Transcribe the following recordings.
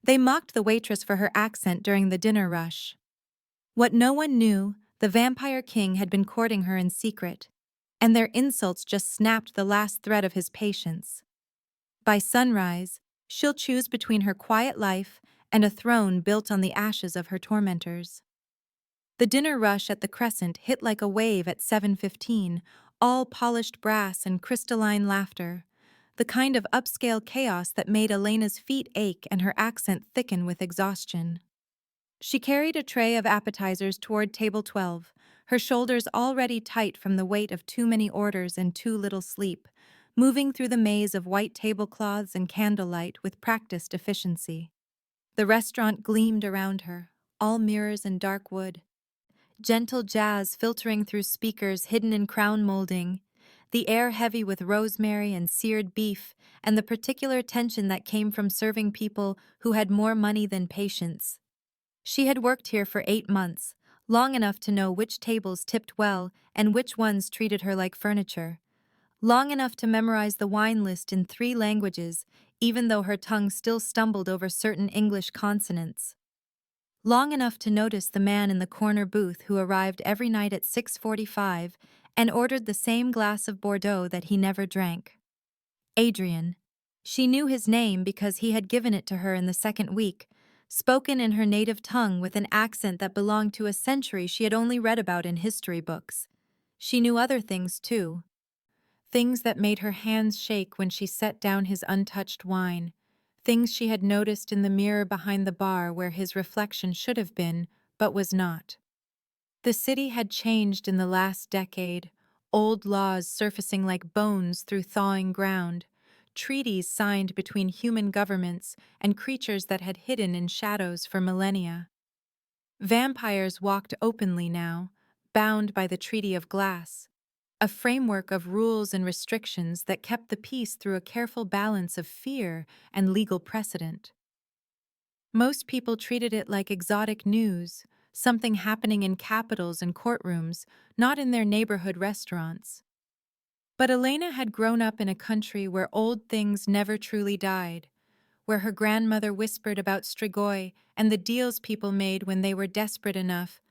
They mocked the waitress for her accent during the dinner rush. What no one knew, the vampire king had been courting her in secret, and their insults just snapped the last thread of his patience. By sunrise, she'll choose between her quiet life and a throne built on the ashes of her tormentors. The dinner rush at the Crescent hit like a wave at 7:15, all polished brass and crystalline laughter, the kind of upscale chaos that made Elena's feet ache and her accent thicken with exhaustion. She carried a tray of appetizers toward table 12, her shoulders already tight from the weight of too many orders and too little sleep, moving through the maze of white tablecloths and candlelight with practiced efficiency. The restaurant gleamed around her, all mirrors and dark wood. Gentle jazz filtering through speakers hidden in crown molding, the air heavy with rosemary and seared beef, and the particular tension that came from serving people who had more money than patience. She had worked here for 8 months, long enough to know which tables tipped well and which ones treated her like furniture. Long enough to memorize the wine list in 3 languages, even though her tongue still stumbled over certain English consonants. Long enough to notice the man in the corner booth who arrived every night at 6:45 and ordered the same glass of Bordeaux that he never drank. Adrian. She knew his name because he had given it to her in the second week, spoken in her native tongue with an accent that belonged to a century she had only read about in history books. She knew other things, too. Things that made her hands shake when she set down his untouched wine. Things she had noticed in the mirror behind the bar where his reflection should have been, but was not. The city had changed in the last decade, old laws surfacing like bones through thawing ground, treaties signed between human governments and creatures that had hidden in shadows for millennia. Vampires walked openly now, bound by the Treaty of Glass, a framework of rules and restrictions that kept the peace through a careful balance of fear and legal precedent. Most people treated it like exotic news, something happening in capitals and courtrooms, not in their neighborhood restaurants. But Elena had grown up in a country where old things never truly died, where her grandmother whispered about Strigoi and the deals people made when they were desperate enough.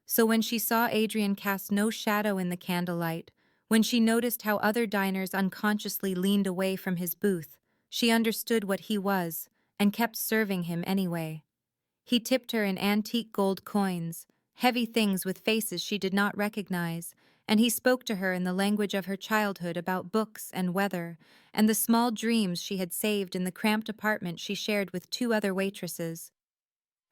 So when she saw Adrian cast no shadow in the candlelight, when she noticed how other diners unconsciously leaned away from his booth, she understood what he was and kept serving him anyway. He tipped her in antique gold coins, heavy things with faces she did not recognize, and he spoke to her in the language of her childhood about books and weather, and the small dreams she had saved in the cramped apartment she shared with 2 other waitresses.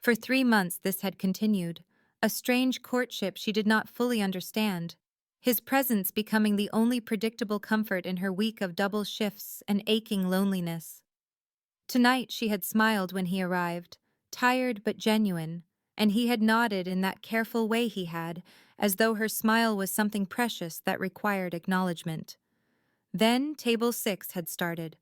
For 3 months this had continued, a strange courtship she did not fully understand, his presence becoming the only predictable comfort in her week of double shifts and aching loneliness. Tonight she had smiled when he arrived, tired but genuine, and he had nodded in that careful way he had, as though her smile was something precious that required acknowledgement. Then table 6 had started.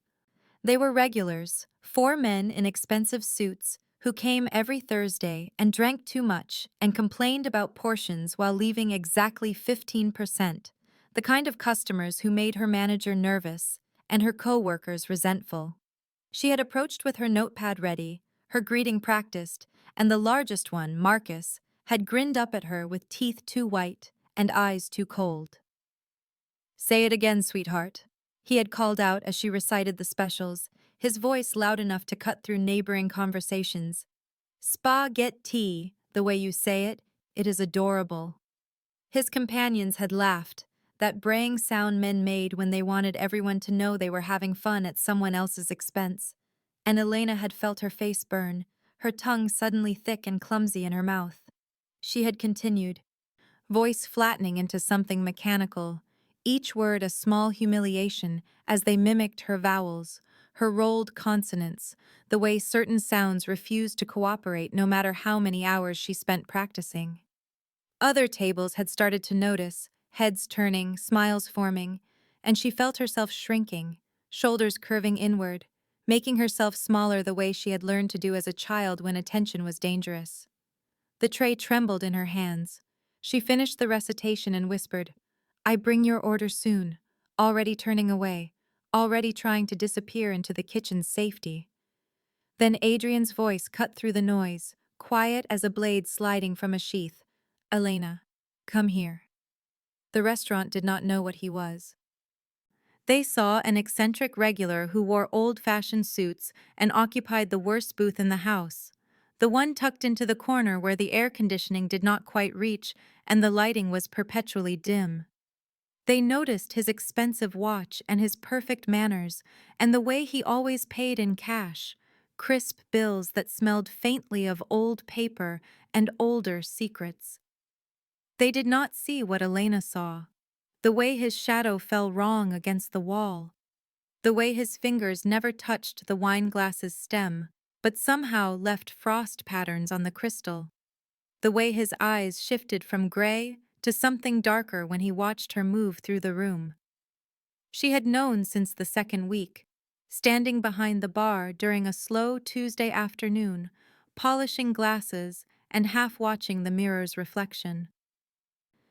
They were regulars, 4 men in expensive suits, who came every Thursday and drank too much and complained about portions while leaving exactly 15%, the kind of customers who made her manager nervous and her co-workers resentful. She had approached with her notepad ready, her greeting practiced, and the largest one, Marcus, had grinned up at her with teeth too white and eyes too cold. "Say it again, sweetheart," he had called out as she recited the specials, his voice loud enough to cut through neighboring conversations. "Spaghetti, the way you say it, it is adorable." His companions had laughed, that braying sound men made when they wanted everyone to know they were having fun at someone else's expense, and Elena had felt her face burn, her tongue suddenly thick and clumsy in her mouth. She had continued, voice flattening into something mechanical, each word a small humiliation as they mimicked her vowels, her rolled consonants, the way certain sounds refused to cooperate no matter how many hours she spent practicing. Other tables had started to notice, heads turning, smiles forming, and she felt herself shrinking, shoulders curving inward, making herself smaller the way she had learned to do as a child when attention was dangerous. The tray trembled in her hands. She finished the recitation and whispered, "I bring your order soon," already turning away, already trying to disappear into the kitchen's safety. Then Adrian's voice cut through the noise, quiet as a blade sliding from a sheath. "Elena, come here." The restaurant did not know what he was. They saw an eccentric regular who wore old-fashioned suits and occupied the worst booth in the house, the one tucked into the corner where the air conditioning did not quite reach and the lighting was perpetually dim. They noticed his expensive watch and his perfect manners and the way he always paid in cash, crisp bills that smelled faintly of old paper and older secrets. They did not see what Elena saw, the way his shadow fell wrong against the wall, the way his fingers never touched the wine glass's stem, but somehow left frost patterns on the crystal, the way his eyes shifted from gray to something darker when he watched her move through the room. She had known since the second week, standing behind the bar during a slow Tuesday afternoon, polishing glasses and half watching the mirror's reflection.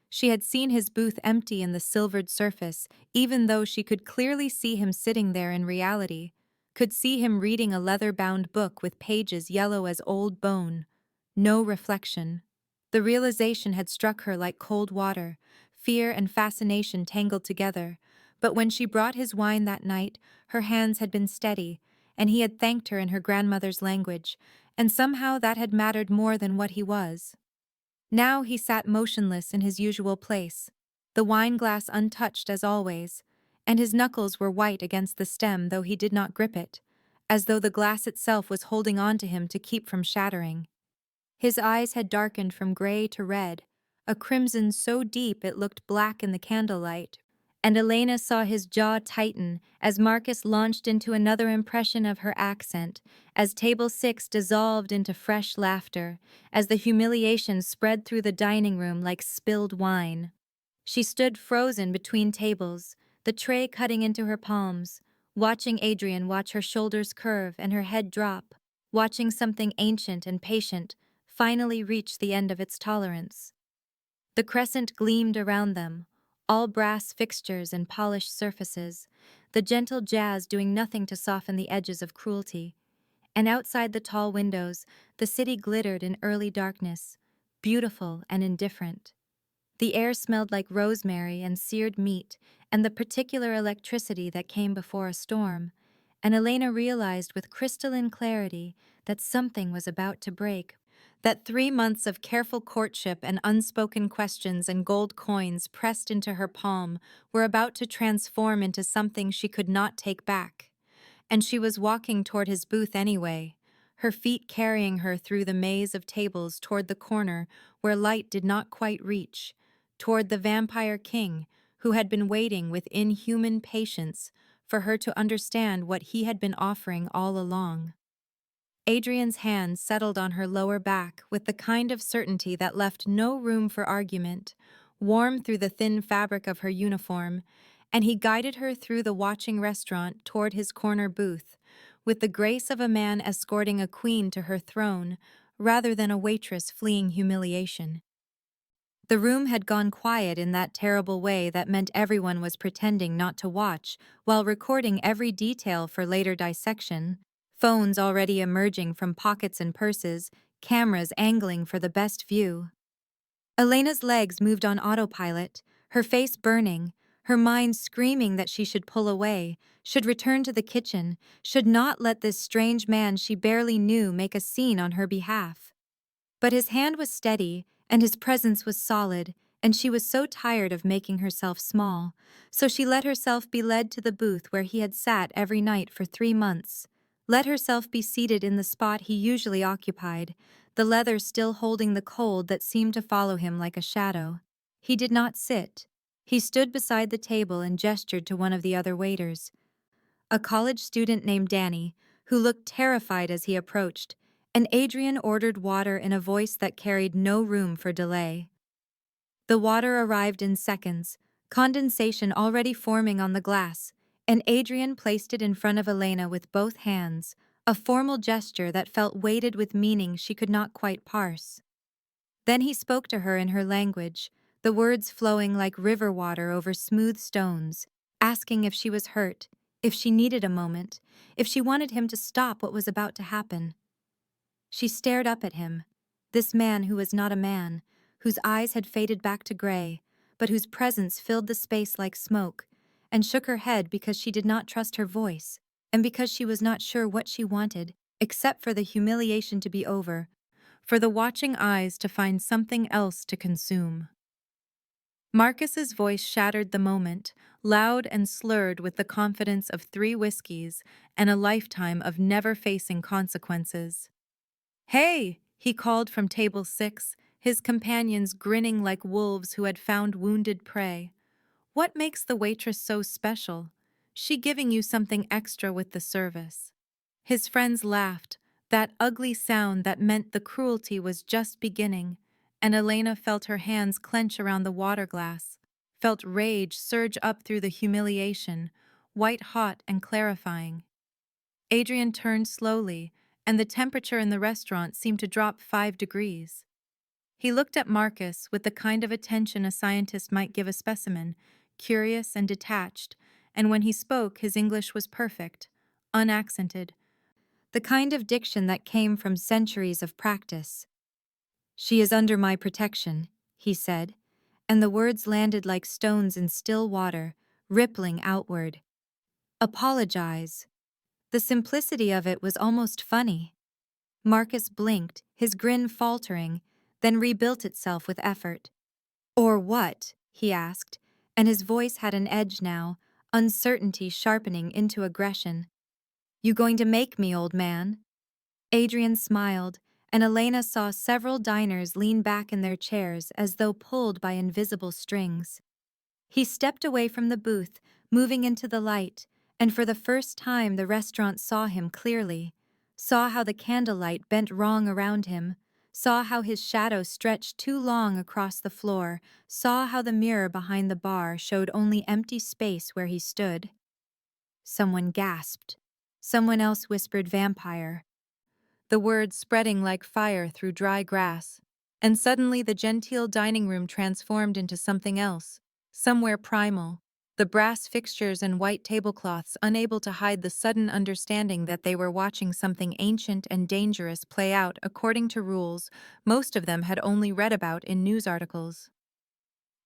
She had seen his booth empty in the silvered surface, even though she could clearly see him sitting there in reality, could see him reading a leather-bound book with pages yellow as old bone. No reflection. The realization had struck her like cold water, fear and fascination tangled together, but when she brought his wine that night, her hands had been steady, and he had thanked her in her grandmother's language, and somehow that had mattered more than what he was. Now he sat motionless in his usual place, the wine glass untouched as always, and his knuckles were white against the stem though he did not grip it, as though the glass itself was holding on to him to keep from shattering. His eyes had darkened from gray to red, a crimson so deep it looked black in the candlelight, and Elena saw his jaw tighten as Marcus launched into another impression of her accent, as table 6 dissolved into fresh laughter, as the humiliation spread through the dining room like spilled wine. She stood frozen between tables, the tray cutting into her palms, watching Adrian watch her shoulders curve and her head drop, watching something ancient and patient finally reach the end of its tolerance. The crescent gleamed around them, all brass fixtures and polished surfaces, the gentle jazz doing nothing to soften the edges of cruelty. And outside the tall windows, the city glittered in early darkness, beautiful and indifferent. The air smelled like rosemary and seared meat and the particular electricity that came before a storm, and Elena realized with crystalline clarity that something was about to break. That 3 months of careful courtship and unspoken questions and gold coins pressed into her palm were about to transform into something she could not take back. And she was walking toward his booth anyway, her feet carrying her through the maze of tables toward the corner where light did not quite reach, toward the vampire king who had been waiting with inhuman patience for her to understand what he had been offering all along. Adrian's hand settled on her lower back with the kind of certainty that left no room for argument, warm through the thin fabric of her uniform, and he guided her through the watching restaurant toward his corner booth, with the grace of a man escorting a queen to her throne, rather than a waitress fleeing humiliation. The room had gone quiet in that terrible way that meant everyone was pretending not to watch while recording every detail for later dissection. Phones already emerging from pockets and purses, cameras angling for the best view. Elena's legs moved on autopilot, her face burning, her mind screaming that she should pull away, should return to the kitchen, should not let this strange man she barely knew make a scene on her behalf. But his hand was steady, and his presence was solid, and she was so tired of making herself small, so she let herself be led to the booth where he had sat every night for 3 months. Let herself be seated in the spot he usually occupied, the leather still holding the cold that seemed to follow him like a shadow. He did not sit. He stood beside the table and gestured to one of the other waiters, a college student named Danny, who looked terrified as he approached, and Adrian ordered water in a voice that carried no room for delay. The water arrived in seconds, condensation already forming on the glass, and Adrian placed it in front of Elena with both hands, a formal gesture that felt weighted with meaning she could not quite parse. Then he spoke to her in her language, the words flowing like river water over smooth stones, asking if she was hurt, if she needed a moment, if she wanted him to stop what was about to happen. She stared up at him, this man who was not a man, whose eyes had faded back to gray, but whose presence filled the space like smoke, and shook her head because she did not trust her voice, and because she was not sure what she wanted, except for the humiliation to be over, for the watching eyes to find something else to consume. Marcus's voice shattered the moment, loud and slurred with the confidence of 3 whiskeys and a lifetime of never facing consequences. "Hey!" he called from table 6, his companions grinning like wolves who had found wounded prey. "What makes the waitress so special? She giving you something extra with the service." His friends laughed, that ugly sound that meant the cruelty was just beginning, and Elena felt her hands clench around the water glass, felt rage surge up through the humiliation, white hot and clarifying. Adrian turned slowly, and the temperature in the restaurant seemed to drop 5 degrees. He looked at Marcus with the kind of attention a scientist might give a specimen, curious and detached, and when he spoke his English was perfect, unaccented, the kind of diction that came from centuries of practice. "She is under my protection," he said, and the words landed like stones in still water, rippling outward. "Apologize." The simplicity of it was almost funny. Marcus blinked, his grin faltering, then rebuilt itself with effort. "Or what?" he asked, and his voice had an edge now, uncertainty sharpening into aggression. "You going to make me, old man?" Adrian smiled, and Elena saw several diners lean back in their chairs as though pulled by invisible strings. He stepped away from the booth, moving into the light, and for the first time the restaurant saw him clearly, saw how the candlelight bent wrong around him, saw how his shadow stretched too long across the floor, saw how the mirror behind the bar showed only empty space where he stood. Someone gasped. Someone else whispered vampire, the word spreading like fire through dry grass, and suddenly the genteel dining room transformed into something else, somewhere primal, the brass fixtures and white tablecloths unable to hide the sudden understanding that they were watching something ancient and dangerous play out according to rules most of them had only read about in news articles.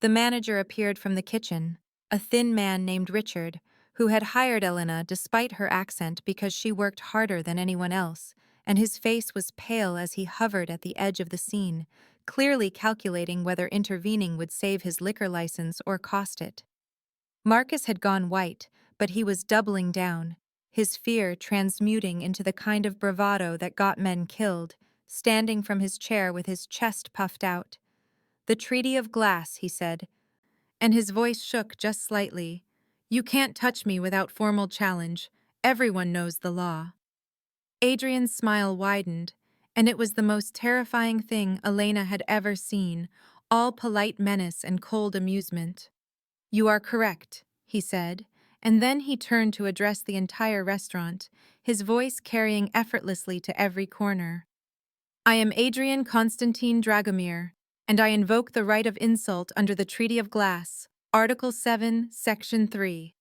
The manager appeared from the kitchen, a thin man named Richard, who had hired Elena despite her accent because she worked harder than anyone else, and his face was pale as he hovered at the edge of the scene, clearly calculating whether intervening would save his liquor license or cost it. Marcus had gone white, but he was doubling down, his fear transmuting into the kind of bravado that got men killed, standing from his chair with his chest puffed out. "The Treaty of Glass," he said, and his voice shook just slightly. "You can't touch me without formal challenge. Everyone knows the law." Adrian's smile widened, and it was the most terrifying thing Elena had ever seen, all polite menace and cold amusement. "You are correct," he said, and then he turned to address the entire restaurant, his voice carrying effortlessly to every corner. "I am Adrian Constantine Dragomir, and I invoke the right of insult under the Treaty of Glass, Article 7, Section 3.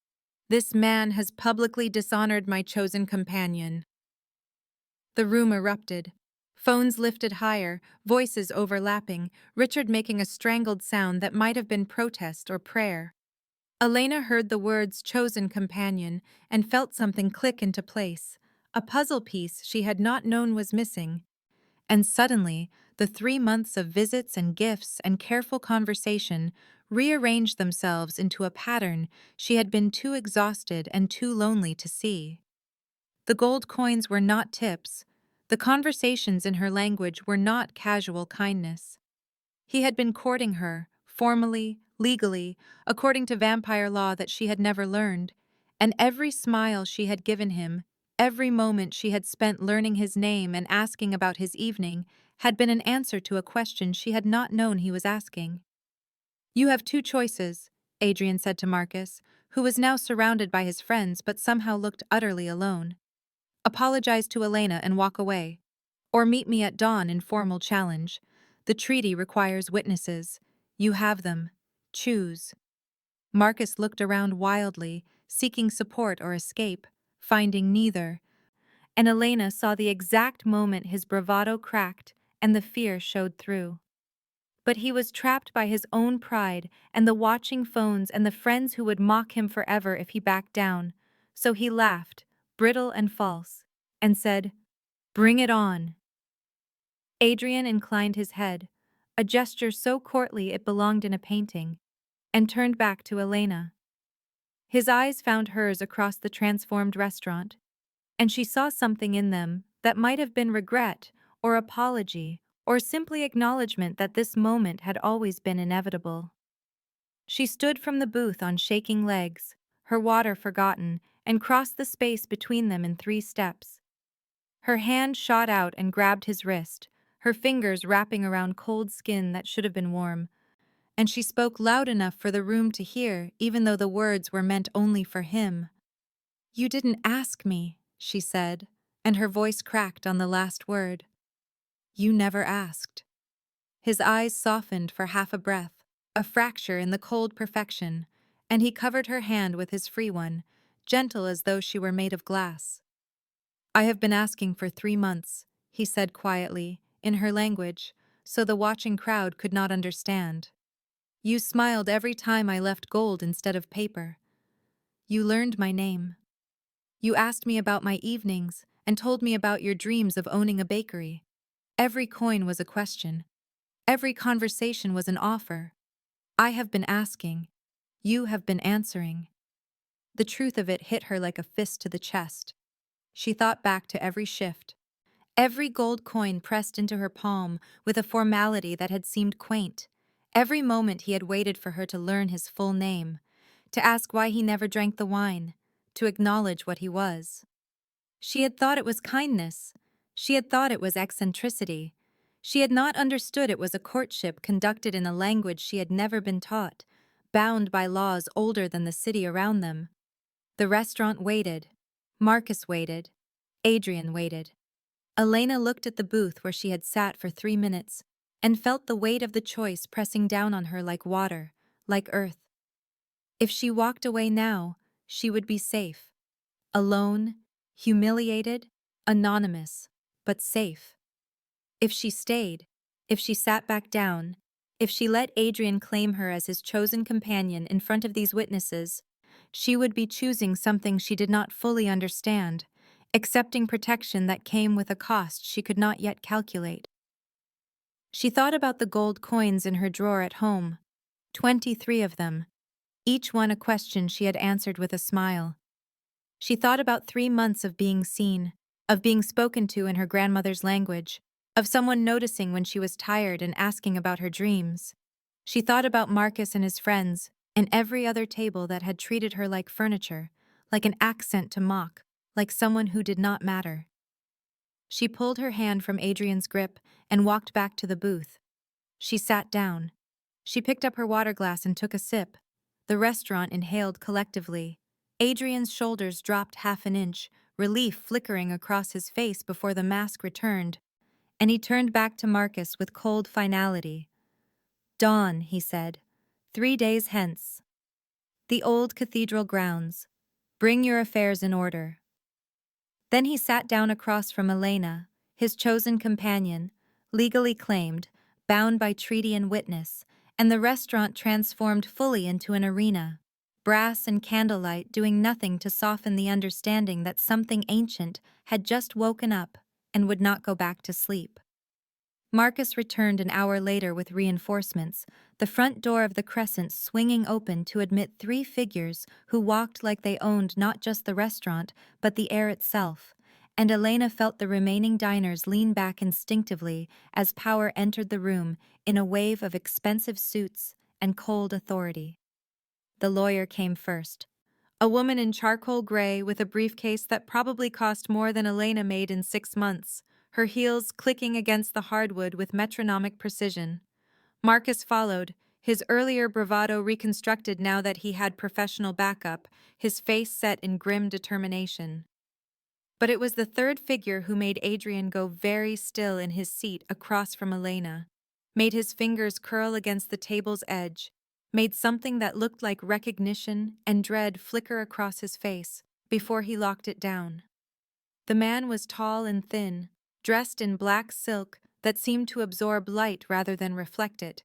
This man has publicly dishonored my chosen companion." The room erupted. Phones lifted higher, voices overlapping, Richard making a strangled sound that might have been protest or prayer. Elena heard the words chosen companion and felt something click into place, a puzzle piece she had not known was missing. And suddenly, the 3 months of visits and gifts and careful conversation rearranged themselves into a pattern she had been too exhausted and too lonely to see. The gold coins were not tips. The conversations in her language were not casual kindness. He had been courting her, formally, legally, according to vampire law that she had never learned, and every smile she had given him, every moment she had spent learning his name and asking about his evening, had been an answer to a question she had not known he was asking. "You have 2 choices," Adrian said to Marcus, who was now surrounded by his friends but somehow looked utterly alone. "Apologize to Elena and walk away. Or meet me at dawn in formal challenge. The treaty requires witnesses. You have them. Choose." Marcus looked around wildly, seeking support or escape, finding neither. And Elena saw the exact moment his bravado cracked and the fear showed through. But he was trapped by his own pride and the watching phones and the friends who would mock him forever if he backed down. So he laughed, brittle and false, and said, "Bring it on." Adrian inclined his head, a gesture so courtly it belonged in a painting, and turned back to Elena. His eyes found hers across the transformed restaurant, and she saw something in them that might have been regret or apology or simply acknowledgement that this moment had always been inevitable. She stood from the booth on shaking legs, her water forgotten, and crossed the space between them in 3 steps. Her hand shot out and grabbed his wrist, her fingers wrapping around cold skin that should have been warm, and she spoke loud enough for the room to hear, even though the words were meant only for him. "You didn't ask me," she said, and her voice cracked on the last word. "You never asked." His eyes softened for half a breath, a fracture in the cold perfection, and he covered her hand with his free one, gentle as though she were made of glass. "I have been asking for 3 months," he said quietly, in her language, so the watching crowd could not understand. "You smiled every time I left gold instead of paper. You learned my name. You asked me about my evenings and told me about your dreams of owning a bakery. Every coin was a question. Every conversation was an offer. I have been asking. You have been answering." The truth of it hit her like a fist to the chest. She thought back to every shift, every gold coin pressed into her palm with a formality that had seemed quaint, every moment he had waited for her to learn his full name, to ask why he never drank the wine, to acknowledge what he was. She had thought it was kindness. She had thought it was eccentricity. She had not understood it was a courtship conducted in a language she had never been taught, bound by laws older than the city around them. The restaurant waited. Marcus waited. Adrian waited. Elena looked at the booth where she had sat for 3 minutes and felt the weight of the choice pressing down on her like water, like earth. If she walked away now, she would be safe. Alone, humiliated, anonymous, but safe. If she stayed, if she sat back down, if she let Adrian claim her as his chosen companion in front of these witnesses, she would be choosing something she did not fully understand, accepting protection that came with a cost she could not yet calculate. She thought about the gold coins in her drawer at home, 23 of them, each one a question she had answered with a smile. She thought about 3 months of being seen, of being spoken to in her grandmother's language, of someone noticing when she was tired and asking about her dreams. She thought about Marcus and his friends, and every other table that had treated her like furniture, like an accent to mock, like someone who did not matter. She pulled her hand from Adrian's grip and walked back to the booth. She sat down. She picked up her water glass and took a sip. The restaurant inhaled collectively. Adrian's shoulders dropped half an inch, relief flickering across his face before the mask returned, and he turned back to Marcus with cold finality. "Dawn," he said. 3 days hence. The old cathedral grounds. Bring your affairs in order." Then he sat down across from Elena, his chosen companion, legally claimed, bound by treaty and witness, and the restaurant transformed fully into an arena, brass and candlelight doing nothing to soften the understanding that something ancient had just woken up and would not go back to sleep. Marcus returned an hour later with reinforcements, the front door of the Crescent swinging open to admit 3 figures who walked like they owned not just the restaurant, but the air itself, and Elena felt the remaining diners lean back instinctively as power entered the room in a wave of expensive suits and cold authority. The lawyer came first. A woman in charcoal gray with a briefcase that probably cost more than Elena made in 6 months, her heels clicking against the hardwood with metronomic precision. Marcus followed, his earlier bravado reconstructed now that he had professional backup, his face set in grim determination. But it was the third figure who made Adrian go very still in his seat across from Elena, made his fingers curl against the table's edge, made something that looked like recognition and dread flicker across his face before he locked it down. The man was tall and thin, dressed in black silk that seemed to absorb light rather than reflect it,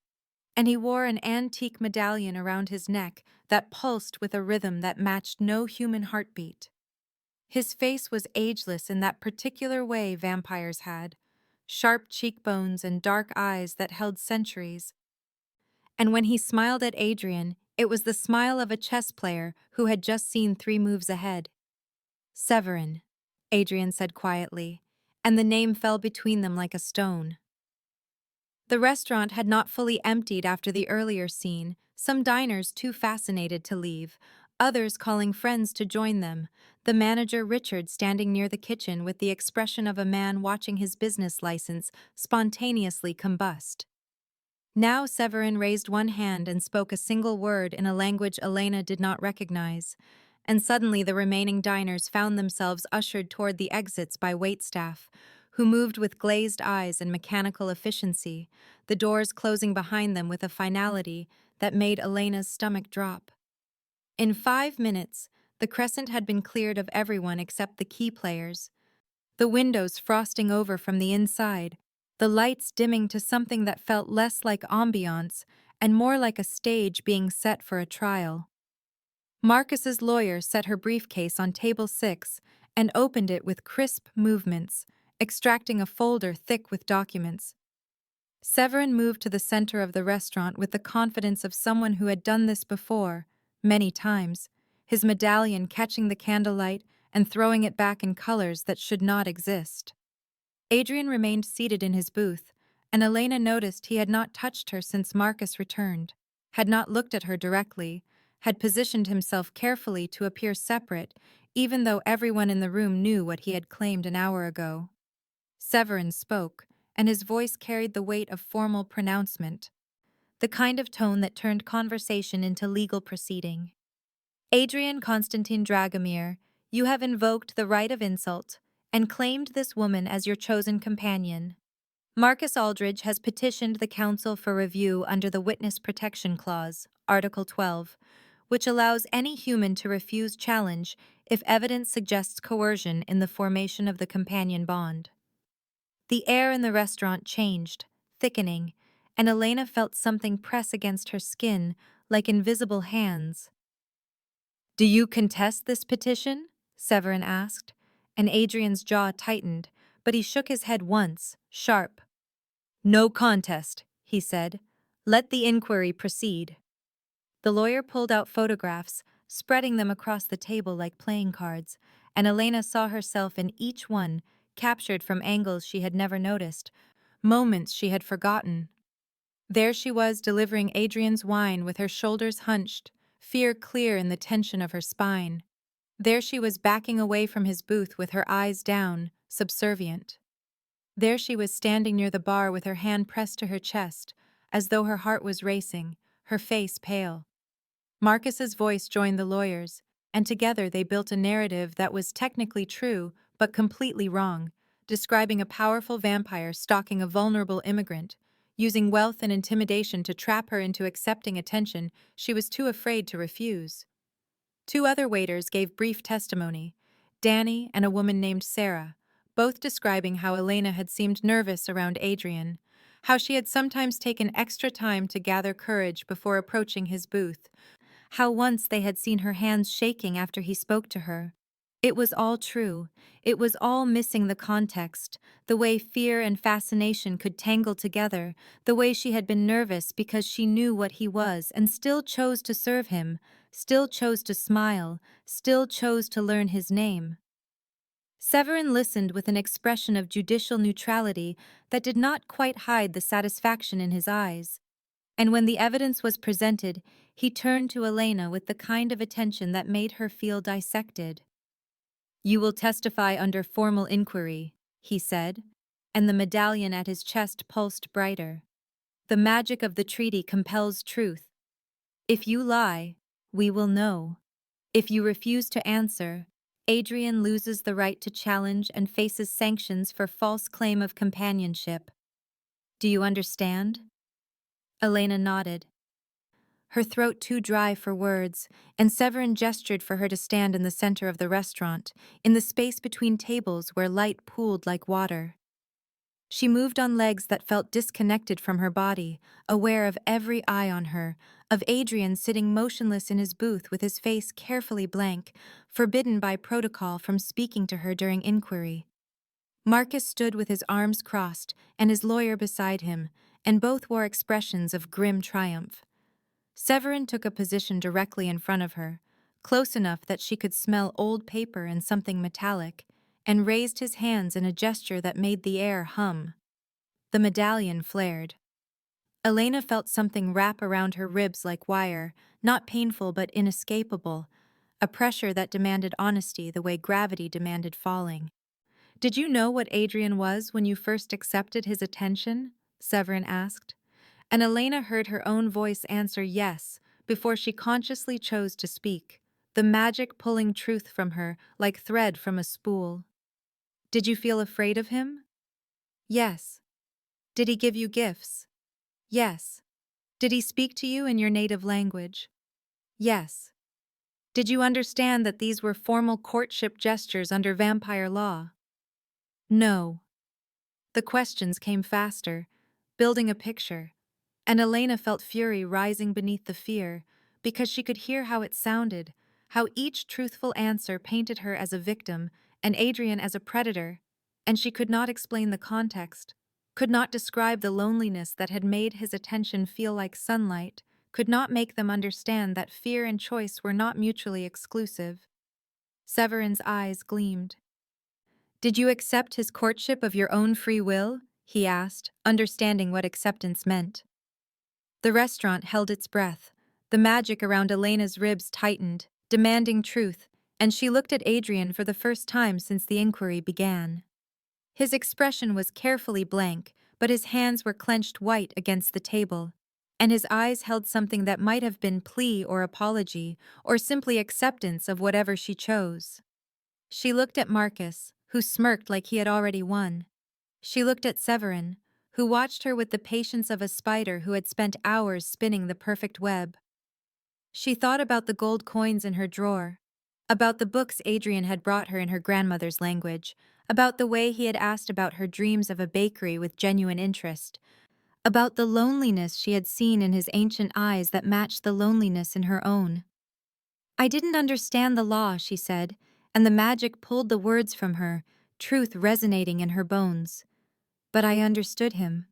and he wore an antique medallion around his neck that pulsed with a rhythm that matched no human heartbeat. His face was ageless in that particular way vampires had, sharp cheekbones and dark eyes that held centuries. And when he smiled at Adrian, it was the smile of a chess player who had just seen 3 moves ahead. Severin, Adrian said quietly, and the name fell between them like a stone. The restaurant had not fully emptied after the earlier scene, some diners too fascinated to leave, others calling friends to join them, the manager Richard standing near the kitchen with the expression of a man watching his business license spontaneously combust. Now Severin raised one hand and spoke a single word in a language Elena did not recognize, and suddenly the remaining diners found themselves ushered toward the exits by waitstaff, who moved with glazed eyes and mechanical efficiency, the doors closing behind them with a finality that made Elena's stomach drop. In 5 minutes, the crescent had been cleared of everyone except the key players, the windows frosting over from the inside, the lights dimming to something that felt less like ambiance and more like a stage being set for a trial. Marcus's lawyer set her briefcase on table 6 and opened it with crisp movements, extracting a folder thick with documents. Severin moved to the center of the restaurant with the confidence of someone who had done this before, many times, his medallion catching the candlelight and throwing it back in colors that should not exist. Adrian remained seated in his booth, and Elena noticed he had not touched her since Marcus returned, had not looked at her directly, had positioned himself carefully to appear separate, even though everyone in the room knew what he had claimed an hour ago. Severin spoke, and his voice carried the weight of formal pronouncement, the kind of tone that turned conversation into legal proceeding. Adrian Constantine Dragomir, you have invoked the right of insult and claimed this woman as your chosen companion. Marcus Aldridge has petitioned the Council for review under the Witness Protection Clause, Article 12, which allows any human to refuse challenge if evidence suggests coercion in the formation of the companion bond. The air in the restaurant changed, thickening, and Elena felt something press against her skin like invisible hands. Do you contest this petition? Severin asked, and Adrian's jaw tightened, but he shook his head once, sharp. No contest, he said. Let the inquiry proceed. The lawyer pulled out photographs, spreading them across the table like playing cards, and Elena saw herself in each one, captured from angles she had never noticed, moments she had forgotten. There she was delivering Adrian's wine with her shoulders hunched, fear clear in the tension of her spine. There she was backing away from his booth with her eyes down, subservient. There she was standing near the bar with her hand pressed to her chest, as though her heart was racing, her face pale. Marcus's voice joined the lawyer's, and together they built a narrative that was technically true but completely wrong, describing a powerful vampire stalking a vulnerable immigrant, using wealth and intimidation to trap her into accepting attention she was too afraid to refuse. 2 other waiters gave brief testimony, Danny and a woman named Sarah, both describing how Elena had seemed nervous around Adrian, how she had sometimes taken extra time to gather courage before approaching his booth, how once they had seen her hands shaking after he spoke to her. It was all true. It was all missing the context, the way fear and fascination could tangle together, the way she had been nervous because she knew what he was and still chose to serve him, still chose to smile, still chose to learn his name. Severin listened with an expression of judicial neutrality that did not quite hide the satisfaction in his eyes. And when the evidence was presented, he turned to Elena with the kind of attention that made her feel dissected. You will testify under formal inquiry, he said, and the medallion at his chest pulsed brighter. The magic of the treaty compels truth. If you lie, we will know. If you refuse to answer, Adrian loses the right to challenge and faces sanctions for false claim of companionship. Do you understand? Elena nodded. her throat too dry for words, and Severin gestured for her to stand in the center of the restaurant, in the space between tables where light pooled like water. She moved on legs that felt disconnected from her body, aware of every eye on her, of Adrian sitting motionless in his booth with his face carefully blank, forbidden by protocol from speaking to her during inquiry. Marcus stood with his arms crossed and his lawyer beside him, and both wore expressions of grim triumph. Severin took a position directly in front of her, close enough that she could smell old paper and something metallic, and raised his hands in a gesture that made the air hum. The medallion flared. Elena felt something wrap around her ribs like wire, not painful but inescapable, a pressure that demanded honesty the way gravity demanded falling. "Did you know what Adrian was when you first accepted his attention?" Severin asked. And Elena heard her own voice answer yes, before she consciously chose to speak, the magic pulling truth from her like thread from a spool. "Did you feel afraid of him?" "Yes." "Did he give you gifts?" "Yes." "Did he speak to you in your native language?" "Yes." "Did you understand that these were formal courtship gestures under vampire law?" "No." The questions came faster, building a picture, and Elena felt fury rising beneath the fear, because she could hear how it sounded, how each truthful answer painted her as a victim and Adrian as a predator, and she could not explain the context, could not describe the loneliness that had made his attention feel like sunlight, could not make them understand that fear and choice were not mutually exclusive. Severin's eyes gleamed. "Did you accept his courtship of your own free will?" he asked, understanding what acceptance meant. The restaurant held its breath. The magic around Elena's ribs tightened, demanding truth, and she looked at Adrian for the first time since the inquiry began. His expression was carefully blank, but his hands were clenched white against the table, and his eyes held something that might have been plea or apology, or simply acceptance of whatever she chose. She looked at Marcus, who smirked like he had already won. She looked at Severin, who watched her with the patience of a spider who had spent hours spinning the perfect web. She thought about the gold coins in her drawer, about the books Adrian had brought her in her grandmother's language, about the way he had asked about her dreams of a bakery with genuine interest, about the loneliness she had seen in his ancient eyes that matched the loneliness in her own. "I didn't understand the law," she said, and the magic pulled the words from her, truth resonating in her bones. "But I understood him."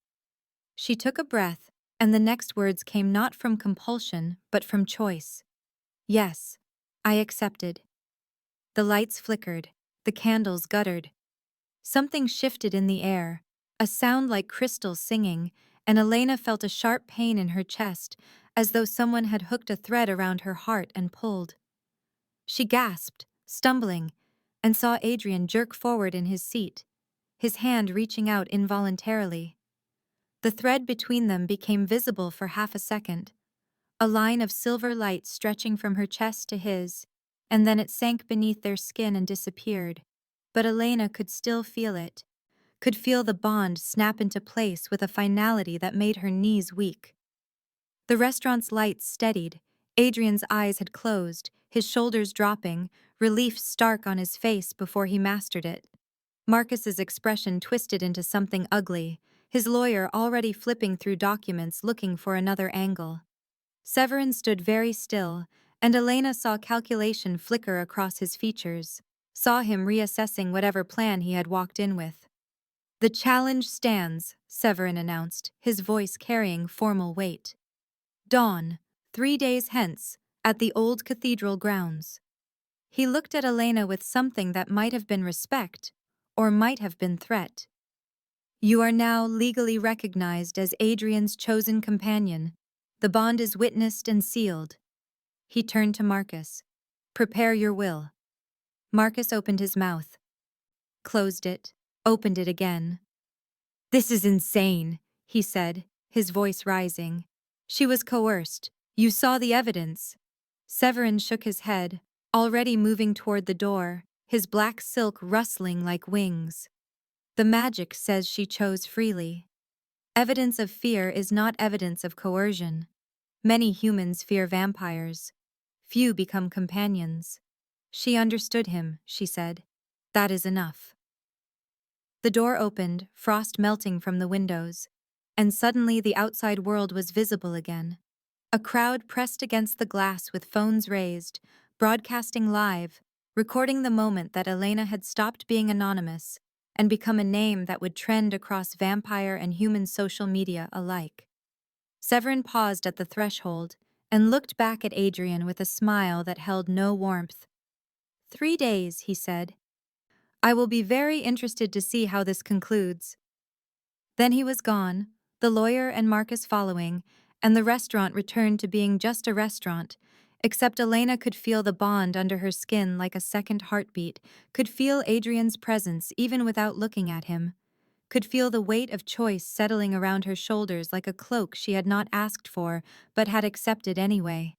She took a breath, and the next words came not from compulsion, but from choice. "Yes, I accepted." The lights flickered, the candles guttered. Something shifted in the air, a sound like crystals singing, and Elena felt a sharp pain in her chest, as though someone had hooked a thread around her heart and pulled. She gasped, stumbling, and saw Adrian jerk forward in his seat, his hand reaching out involuntarily. The thread between them became visible for half a second, a line of silver light stretching from her chest to his, and then it sank beneath their skin and disappeared. But Elena could still feel it, could feel the bond snap into place with a finality that made her knees weak. The restaurant's lights steadied. Adrian's eyes had closed, his shoulders dropping, relief stark on his face before he mastered it. Marcus's expression twisted into something ugly, his lawyer already flipping through documents looking for another angle. Severin stood very still, and Elena saw calculation flicker across his features, saw him reassessing whatever plan he had walked in with. "The challenge stands," Severin announced, his voice carrying formal weight. "Dawn, 3 days hence, at the old cathedral grounds." He looked at Elena with something that might have been respect, or might have been threat. "You are now legally recognized as Adrian's chosen companion. The bond is witnessed and sealed." He turned to Marcus. "Prepare your will." Marcus opened his mouth, closed it, opened it again. "This is insane," he said, his voice rising. "She was coerced. You saw the evidence." Severin shook his head, already moving toward the door, his black silk rustling like wings. "The magic says she chose freely. Evidence of fear is not evidence of coercion." Many humans fear vampires. Few become companions. She understood him, she said. That is enough. The door opened, frost melting from the windows, and suddenly the outside world was visible again. A crowd pressed against the glass with phones raised, broadcasting live, recording the moment that Elena had stopped being anonymous and become a name that would trend across vampire and human social media alike. Severin paused at the threshold and looked back at Adrian with a smile that held no warmth. 3 days, he said. I will be very interested to see how this concludes. Then he was gone, the lawyer and Marcus following, and the restaurant returned to being just a restaurant, except Elena could feel the bond under her skin like a second heartbeat, could feel Adrian's presence even without looking at him, could feel the weight of choice settling around her shoulders like a cloak she had not asked for but had accepted anyway.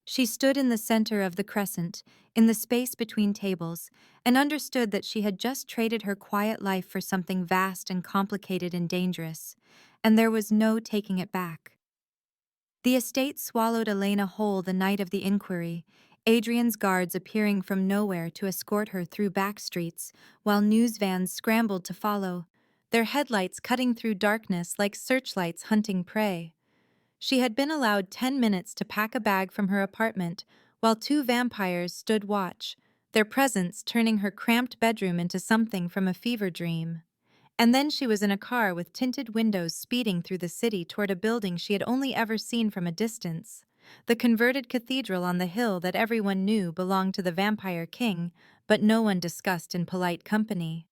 She stood in the center of the crescent, in the space between tables, and understood that she had just traded her quiet life for something vast and complicated and dangerous, and there was no taking it back. The estate swallowed Elena whole the night of the inquiry, Adrian's guards appearing from nowhere to escort her through back streets, while news vans scrambled to follow, their headlights cutting through darkness like searchlights hunting prey. She had been allowed 10 minutes to pack a bag from her apartment, while two vampires stood watch, their presence turning her cramped bedroom into something from a fever dream. And then she was in a car with tinted windows speeding through the city toward a building she had only ever seen from a distance, the converted cathedral on the hill that everyone knew belonged to the Vampire King, but no one discussed in polite company.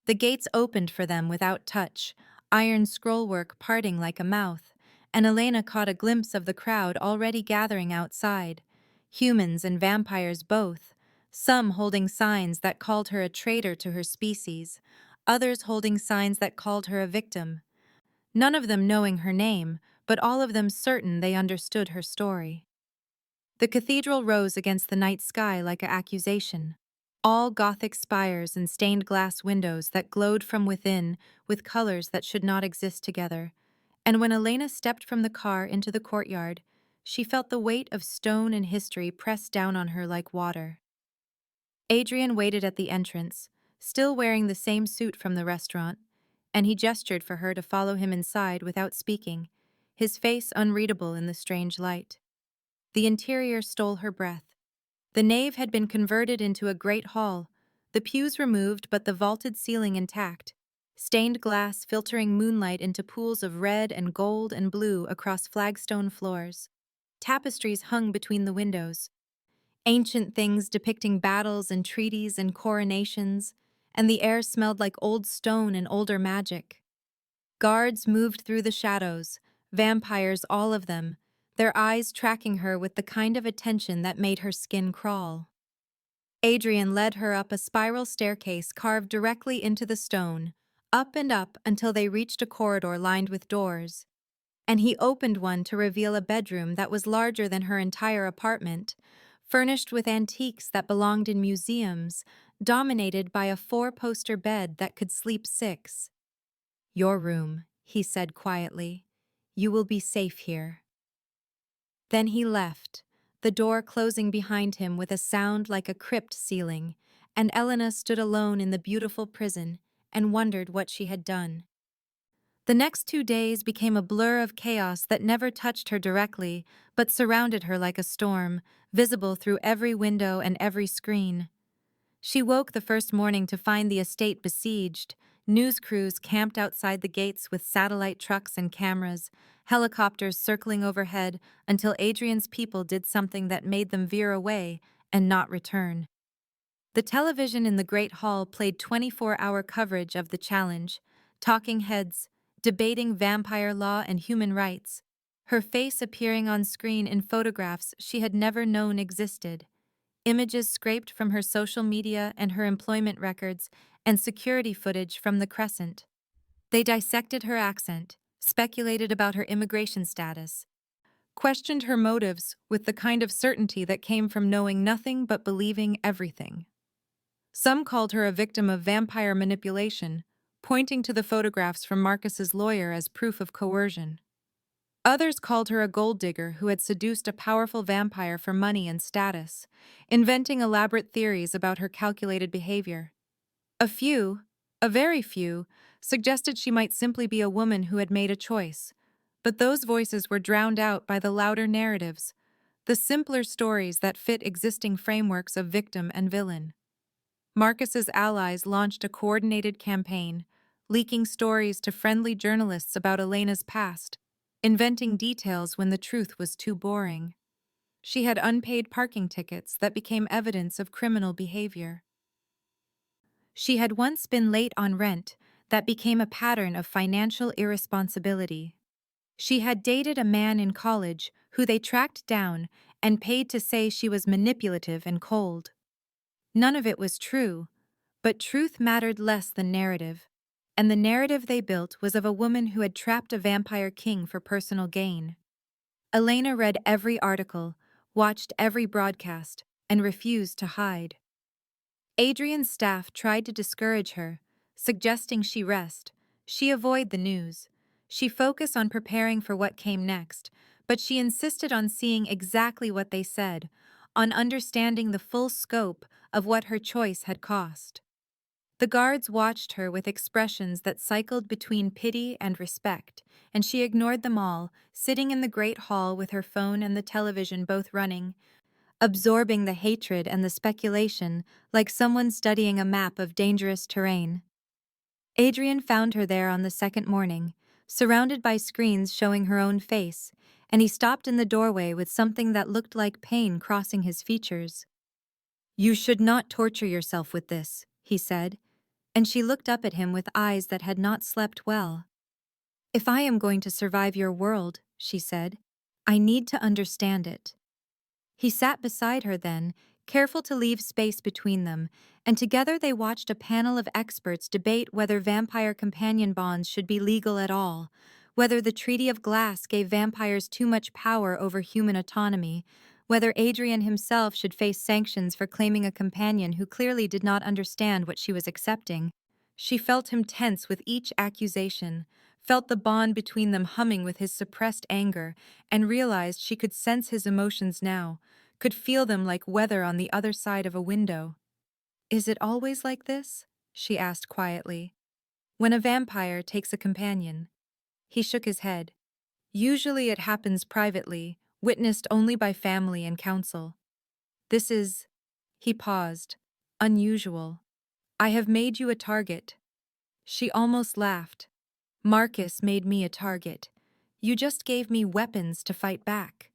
The gates opened for them without touch, iron scrollwork parting like a mouth, and Elena caught a glimpse of the crowd already gathering outside, humans and vampires both, some holding signs that called her a traitor to her species, others holding signs that called her a victim, none of them knowing her name, but all of them certain they understood her story. The cathedral rose against the night sky like an accusation. All Gothic spires and stained glass windows that glowed from within with colors that should not exist together. And when Elena stepped from the car into the courtyard, she felt the weight of stone and history press down on her like water. Adrian waited at the entrance, still wearing the same suit from the restaurant, and he gestured for her to follow him inside without speaking, his face unreadable in the strange light. The interior stole her breath. The nave had been converted into a great hall, the pews removed but the vaulted ceiling intact, stained glass filtering moonlight into pools of red and gold and blue across flagstone floors. Tapestries hung between the windows, ancient things depicting battles and treaties and coronations, and the air smelled like old stone and older magic. Guards moved through the shadows, vampires all of them, their eyes tracking her with the kind of attention that made her skin crawl. Adrian led her up a spiral staircase carved directly into the stone, up and up until they reached a corridor lined with doors. And he opened one to reveal a bedroom that was larger than her entire apartment, furnished with antiques that belonged in museums, dominated by a 4-poster bed that could sleep 6. Your room, he said quietly. You will be safe here. Then he left, the door closing behind him with a sound like a crypt ceiling, and Elena stood alone in the beautiful prison and wondered what she had done. The next 2 days became a blur of chaos that never touched her directly, but surrounded her like a storm, visible through every window and every screen. She woke the first morning to find the estate besieged, news crews camped outside the gates with satellite trucks and cameras, helicopters circling overhead until Adrian's people did something that made them veer away and not return. The television in the Great Hall played 24-hour coverage of the challenge, talking heads, debating vampire law and human rights, her face appearing on screen in photographs she had never known existed, images scraped from her social media and her employment records, and security footage from the Crescent. They dissected her accent, speculated about her immigration status, questioned her motives with the kind of certainty that came from knowing nothing but believing everything. Some called her a victim of vampire manipulation, pointing to the photographs from Marcus's lawyer as proof of coercion. Others called her a gold digger who had seduced a powerful vampire for money and status, inventing elaborate theories about her calculated behavior. A few, a very few, suggested she might simply be a woman who had made a choice, but those voices were drowned out by the louder narratives, the simpler stories that fit existing frameworks of victim and villain. Marcus's allies launched a coordinated campaign, leaking stories to friendly journalists about Elena's past, inventing details when the truth was too boring. She had unpaid parking tickets that became evidence of criminal behavior. She had once been late on rent that became a pattern of financial irresponsibility. She had dated a man in college who they tracked down and paid to say she was manipulative and cold. None of it was true, but truth mattered less than narrative, and the narrative they built was of a woman who had trapped a vampire king for personal gain. Elena read every article, watched every broadcast, and refused to hide. Adrian's staff tried to discourage her, suggesting she rest, she avoid the news, she focus on preparing for what came next, but she insisted on seeing exactly what they said, on understanding the full scope of what her choice had cost. The guards watched her with expressions that cycled between pity and respect, and she ignored them all, sitting in the great hall with her phone and the television both running, absorbing the hatred and the speculation like someone studying a map of dangerous terrain. Adrian found her there on the second morning, surrounded by screens showing her own face, and he stopped in the doorway with something that looked like pain crossing his features. "You should not torture yourself with this," he said, and she looked up at him with eyes that had not slept well. "If I am going to survive your world," she said, "I need to understand it." He sat beside her then, careful to leave space between them, and together they watched a panel of experts debate whether vampire companion bonds should be legal at all, whether the Treaty of Glass gave vampires too much power over human autonomy, whether Adrian himself should face sanctions for claiming a companion who clearly did not understand what she was accepting. She felt him tense with each accusation, felt the bond between them humming with his suppressed anger, and realized she could sense his emotions now, could feel them like weather on the other side of a window. "Is it always like this?" she asked quietly. "When a vampire takes a companion?" He shook his head. "Usually it happens privately, witnessed only by family and counsel. This is—" he paused. "Unusual. I have made you a target." She almost laughed. "Marcus made me a target. You just gave me weapons to fight back."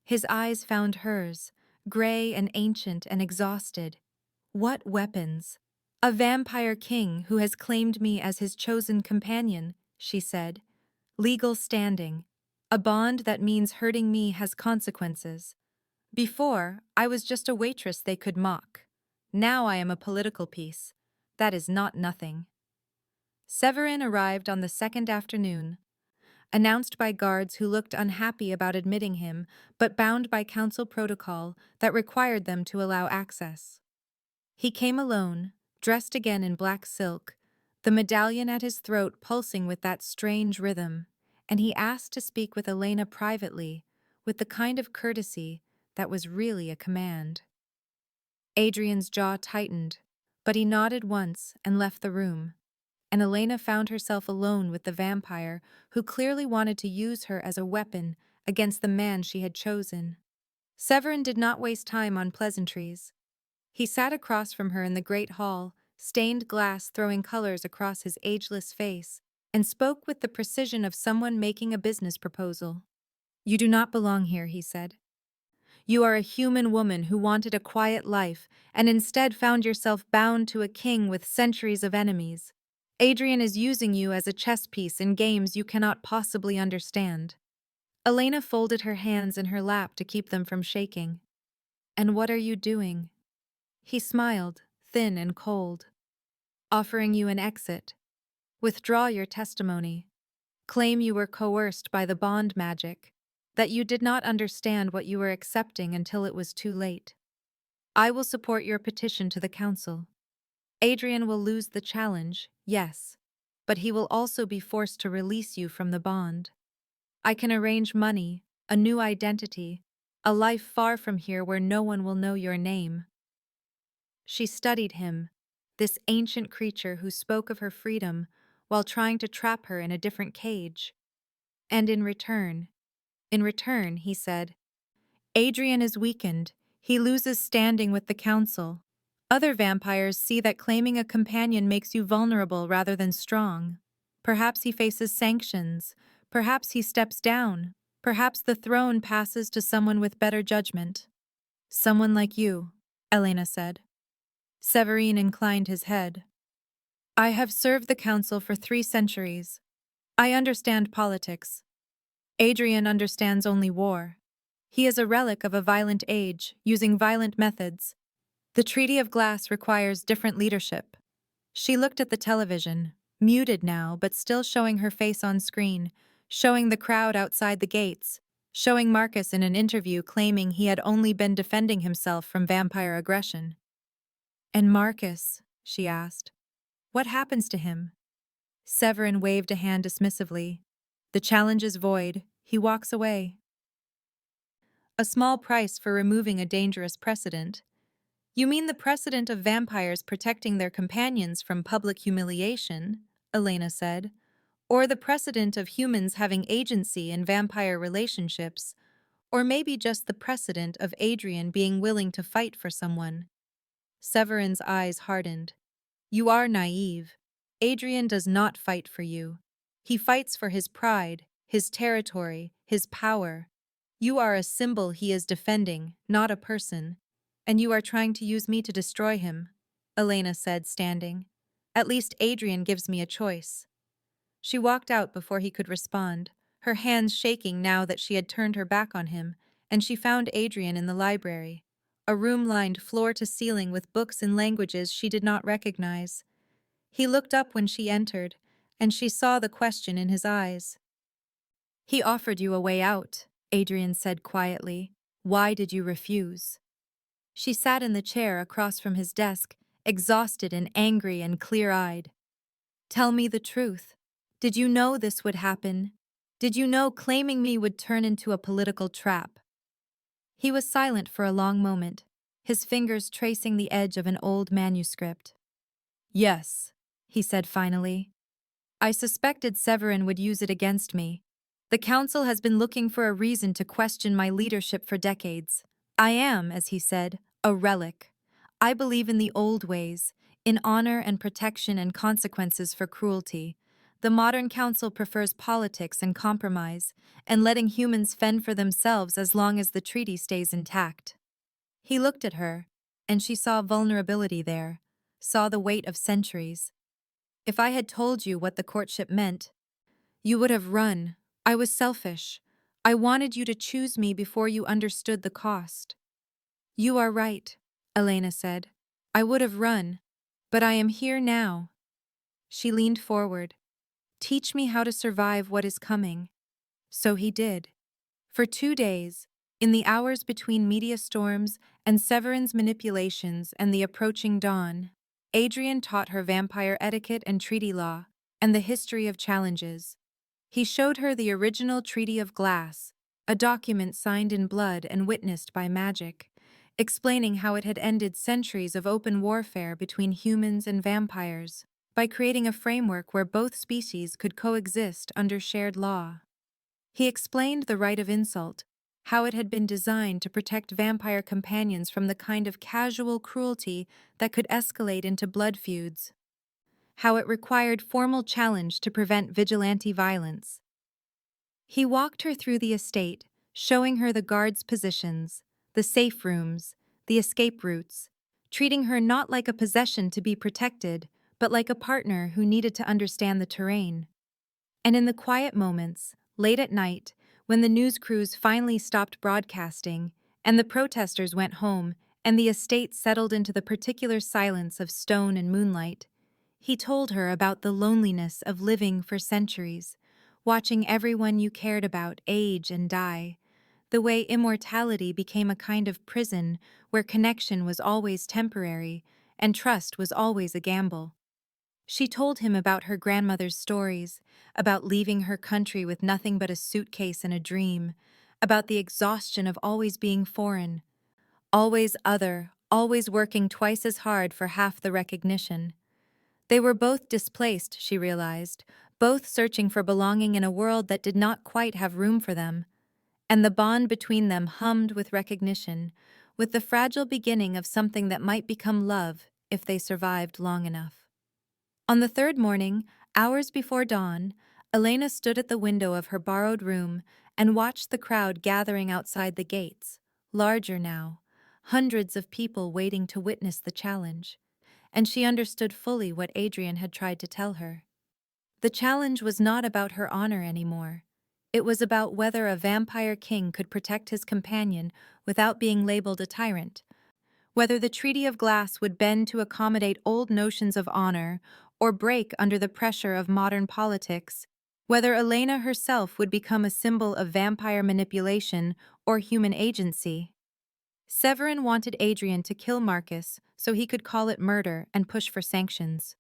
His eyes found hers, gray and ancient and exhausted. "What weapons?" "A vampire king who has claimed me as his chosen companion," she said. "Legal standing. A bond that means hurting me has consequences. Before, I was just a waitress they could mock. Now I am a political piece. That is not nothing." Severin arrived on the second afternoon, announced by guards who looked unhappy about admitting him, but bound by council protocol that required them to allow access. He came alone, dressed again in black silk, the medallion at his throat pulsing with that strange rhythm, and he asked to speak with Elena privately, with the kind of courtesy that was really a command. Adrian's jaw tightened, but he nodded once and left the room, and Elena found herself alone with the vampire who clearly wanted to use her as a weapon against the man she had chosen. Severin did not waste time on pleasantries. He sat across from her in the great hall, stained glass throwing colors across his ageless face, and spoke with the precision of someone making a business proposal. "You do not belong here," he said. "You are a human woman who wanted a quiet life and instead found yourself bound to a king with centuries of enemies. Adrian is using you as a chess piece in games you cannot possibly understand." Elena folded her hands in her lap to keep them from shaking. "And what are you doing?" He smiled, thin and cold. "Offering you an exit. Withdraw your testimony. Claim you were coerced by the bond magic, that you did not understand what you were accepting until it was too late. I will support your petition to the council. Adrian will lose the challenge, yes, but he will also be forced to release you from the bond." I can arrange money, a new identity, a life far from here where no one will know your name." She studied him, this ancient creature who spoke of her freedom while trying to trap her in a different cage. And in return, he said, "Adrian is weakened. He loses standing with the council. Other vampires see that claiming a companion makes you vulnerable rather than strong. Perhaps he faces sanctions. Perhaps he steps down. Perhaps the throne passes to someone with better judgment." "Someone like you," Elena said. Severine inclined his head. "I have served the council for 3 centuries. I understand politics. Adrian understands only war. He is a relic of a violent age, using violent methods. The Treaty of Glass requires different leadership." She looked at the television, muted now but still showing her face on screen, showing the crowd outside the gates, showing Marcus in an interview claiming he had only been defending himself from vampire aggression. "And Marcus," she asked, "what happens to him?" Severin waved a hand dismissively. "The challenge is void. He walks away." "A small price for removing a dangerous precedent." "You mean the precedent of vampires protecting their companions from public humiliation," Elena said, "or the precedent of humans having agency in vampire relationships, or maybe just the precedent of Adrian being willing to fight for someone." Severin's eyes hardened. "You are naive. Adrian does not fight for you. He fights for his pride, his territory, his power. You are a symbol he is defending, not a person. And you are trying to use me to destroy him," Elena said, standing. "At least Adrian gives me a choice." She walked out before he could respond, her hands shaking now that she had turned her back on him, and she found Adrian in the library, a room lined floor to ceiling with books in languages she did not recognize. He looked up when she entered, and she saw the question in his eyes. "He offered you a way out," Adrian said quietly. "Why did you refuse?" She sat in the chair across from his desk, exhausted and angry and clear-eyed. "Tell me the truth. Did you know this would happen? Did you know claiming me would turn into a political trap?" He was silent for a long moment, his fingers tracing the edge of an old manuscript. "Yes," he said finally. "I suspected Severin would use it against me. The council has been looking for a reason to question my leadership for decades. I am, as he said, a relic. I believe in the old ways, in honor and protection and consequences for cruelty. The modern council prefers politics and compromise, and letting humans fend for themselves as long as the treaty stays intact." He looked at her, and she saw vulnerability there, saw the weight of centuries. "If I had told you what the courtship meant, you would have run. I was selfish. I wanted you to choose me before you understood the cost." "You are right," Elena said. "I would have run, but I am here now." She leaned forward. "Teach me how to survive what is coming." So he did. For 2 days, in the hours between media storms and Severin's manipulations and the approaching dawn, Adrian taught her vampire etiquette and treaty law, and the history of challenges. He showed her the original Treaty of Glass, a document signed in blood and witnessed by magic, explaining how it had ended centuries of open warfare between humans and vampires, by creating a framework where both species could coexist under shared law. He explained the right of insult, how it had been designed to protect vampire companions from the kind of casual cruelty that could escalate into blood feuds, how it required formal challenge to prevent vigilante violence. He walked her through the estate, showing her the guards' positions, the safe rooms, the escape routes, treating her not like a possession to be protected, but like a partner who needed to understand the terrain. And in the quiet moments, late at night, when the news crews finally stopped broadcasting, and the protesters went home, and the estate settled into the particular silence of stone and moonlight, he told her about the loneliness of living for centuries, watching everyone you cared about age and die, the way immortality became a kind of prison where connection was always temporary and trust was always a gamble. She told him about her grandmother's stories, about leaving her country with nothing but a suitcase and a dream, about the exhaustion of always being foreign, always other, always working twice as hard for half the recognition. They were both displaced, she realized, both searching for belonging in a world that did not quite have room for them. And the bond between them hummed with recognition, with the fragile beginning of something that might become love if they survived long enough. On the third morning, hours before dawn, Elena stood at the window of her borrowed room and watched the crowd gathering outside the gates, larger now, hundreds of people waiting to witness the challenge. And she understood fully what Adrian had tried to tell her. The challenge was not about her honor anymore. It was about whether a vampire king could protect his companion without being labeled a tyrant, whether the Treaty of Glass would bend to accommodate old notions of honor or break under the pressure of modern politics, whether Elena herself would become a symbol of vampire manipulation or human agency. Severin wanted Adrian to kill Marcus so he could call it murder and push for sanctions.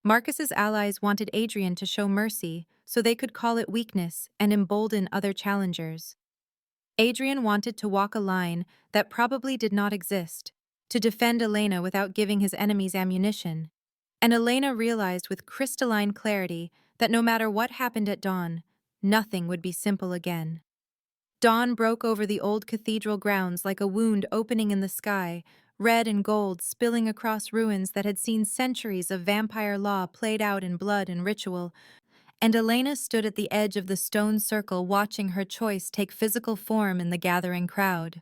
Marcus's allies wanted Adrian to show mercy so they could call it weakness and embolden other challengers. Adrian wanted to walk a line that probably did not exist, to defend Elena without giving his enemies ammunition. And Elena realized with crystalline clarity that no matter what happened at dawn, nothing would be simple again. Dawn broke over the old cathedral grounds like a wound opening in the sky, red and gold spilling across ruins that had seen centuries of vampire law played out in blood and ritual, and Elena stood at the edge of the stone circle watching her choice take physical form in the gathering crowd.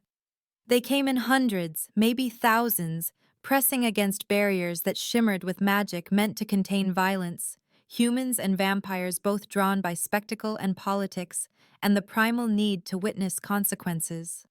They came in hundreds, maybe thousands, pressing against barriers that shimmered with magic meant to contain violence, humans and vampires both drawn by spectacle and politics, and the primal need to witness consequences.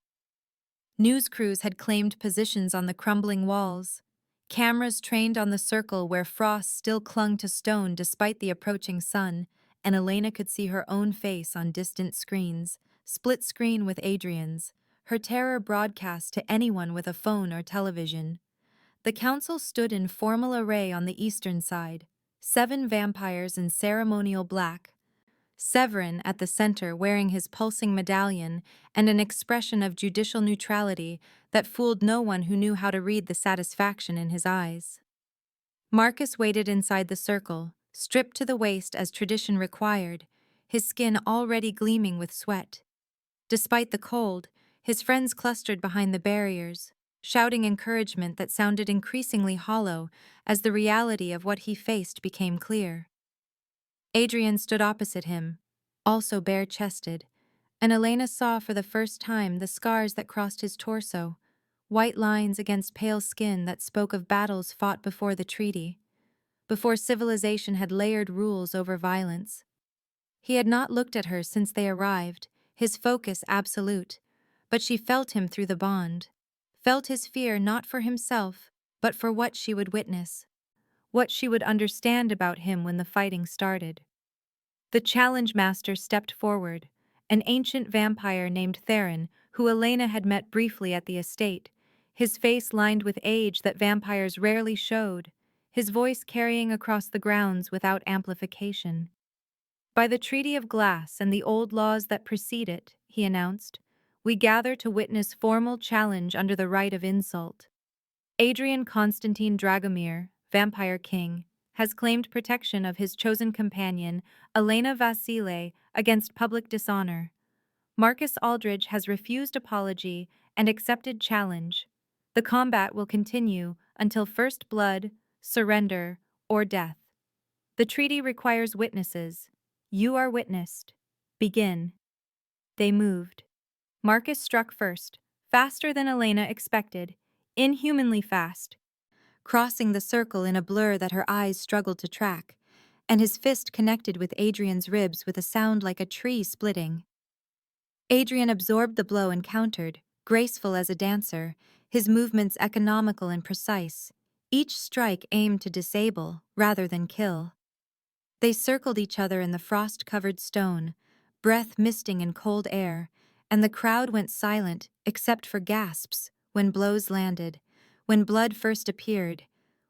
News crews had claimed positions on the crumbling walls, cameras trained on the circle where frost still clung to stone despite the approaching sun, and Elena could see her own face on distant screens, split screen with Adrian's, her terror broadcast to anyone with a phone or television. The council stood in formal array on the eastern side, 7 vampires in ceremonial black, Severin at the center wearing his pulsing medallion and an expression of judicial neutrality that fooled no one who knew how to read the satisfaction in his eyes. Marcus waited inside the circle, stripped to the waist as tradition required, his skin already gleaming with sweat. Despite the cold, his friends clustered behind the barriers, shouting encouragement that sounded increasingly hollow as the reality of what he faced became clear. Adrian stood opposite him, also bare-chested, and Elena saw for the first time the scars that crossed his torso, white lines against pale skin that spoke of battles fought before the treaty, before civilization had layered rules over violence. He had not looked at her since they arrived, his focus absolute, but she felt him through the bond, felt his fear not for himself, but for what she would witness, what she would understand about him when the fighting started. The challenge master stepped forward, an ancient vampire named Theron, who Elena had met briefly at the estate, his face lined with age that vampires rarely showed, his voice carrying across the grounds without amplification. By the Treaty of Glass and the old laws that precede it, he announced, we gather to witness formal challenge under the right of insult. Adrian Constantine Dragomir, Vampire King, has claimed protection of his chosen companion, Elena Vasile, against public dishonor. Marcus Aldridge has refused apology and accepted challenge. The combat will continue until first blood, surrender, or death. The treaty requires witnesses. You are witnessed. Begin. They moved. Marcus struck first, faster than Elena expected, inhumanly fast, crossing the circle in a blur that her eyes struggled to track, and his fist connected with Adrian's ribs with a sound like a tree splitting. Adrian absorbed the blow and countered, graceful as a dancer, his movements economical and precise, each strike aimed to disable rather than kill. They circled each other in the frost-covered stone, breath misting in cold air, and the crowd went silent except for gasps when blows landed, when blood first appeared,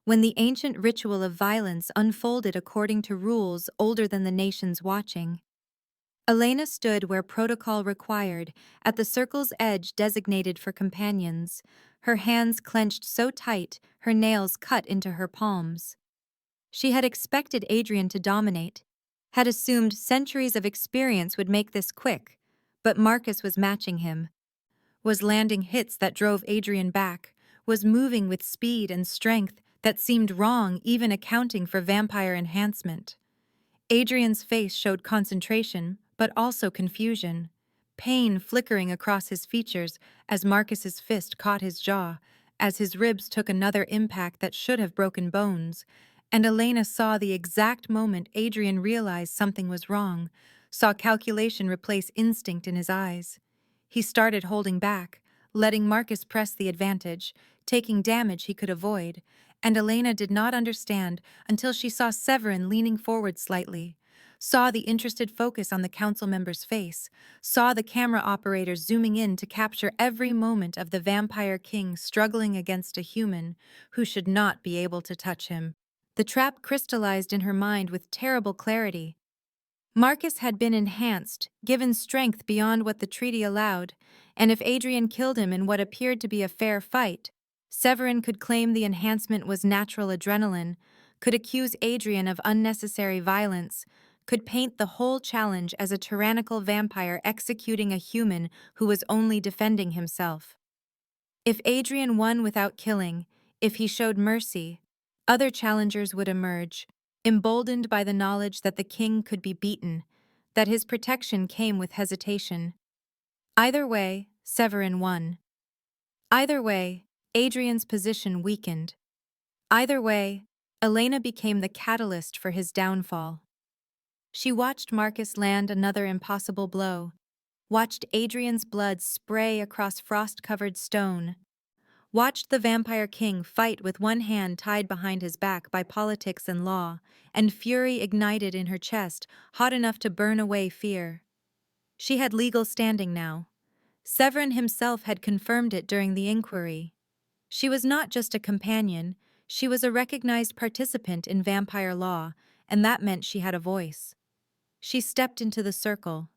when the ancient ritual of violence unfolded according to rules older than the nations watching. Elena stood where protocol required, at the circle's edge designated for companions, her hands clenched so tight her nails cut into her palms. She had expected Adrian to dominate, had assumed centuries of experience would make this quick, but Marcus was matching him, was landing hits that drove Adrian back, was moving with speed and strength that seemed wrong even accounting for vampire enhancement. Adrian's face showed concentration, but also confusion, pain flickering across his features as Marcus's fist caught his jaw, as his ribs took another impact that should have broken bones, and Elena saw the exact moment Adrian realized something was wrong, saw calculation replace instinct in his eyes. He started holding back, letting Marcus press the advantage, taking damage he could avoid, and Elena did not understand until she saw Severin leaning forward slightly, saw the interested focus on the council member's face, saw the camera operators zooming in to capture every moment of the vampire king struggling against a human who should not be able to touch him. The trap crystallized in her mind with terrible clarity. Marcus had been enhanced, given strength beyond what the treaty allowed, and if Adrian killed him in what appeared to be a fair fight, Severin could claim the enhancement was natural adrenaline, could accuse Adrian of unnecessary violence, could paint the whole challenge as a tyrannical vampire executing a human who was only defending himself. If Adrian won without killing, if he showed mercy, other challengers would emerge, emboldened by the knowledge that the king could be beaten, that his protection came with hesitation. Either way, Severin won. Either way, Adrian's position weakened. Either way, Elena became the catalyst for his downfall. She watched Marcus land another impossible blow, watched Adrian's blood spray across frost-covered stone, watched the vampire king fight with one hand tied behind his back by politics and law, and fury ignited in her chest, hot enough to burn away fear. She had legal standing now. Severin himself had confirmed it during the inquiry. She was not just a companion, she was a recognized participant in vampire law, and that meant she had a voice. She stepped into the circle.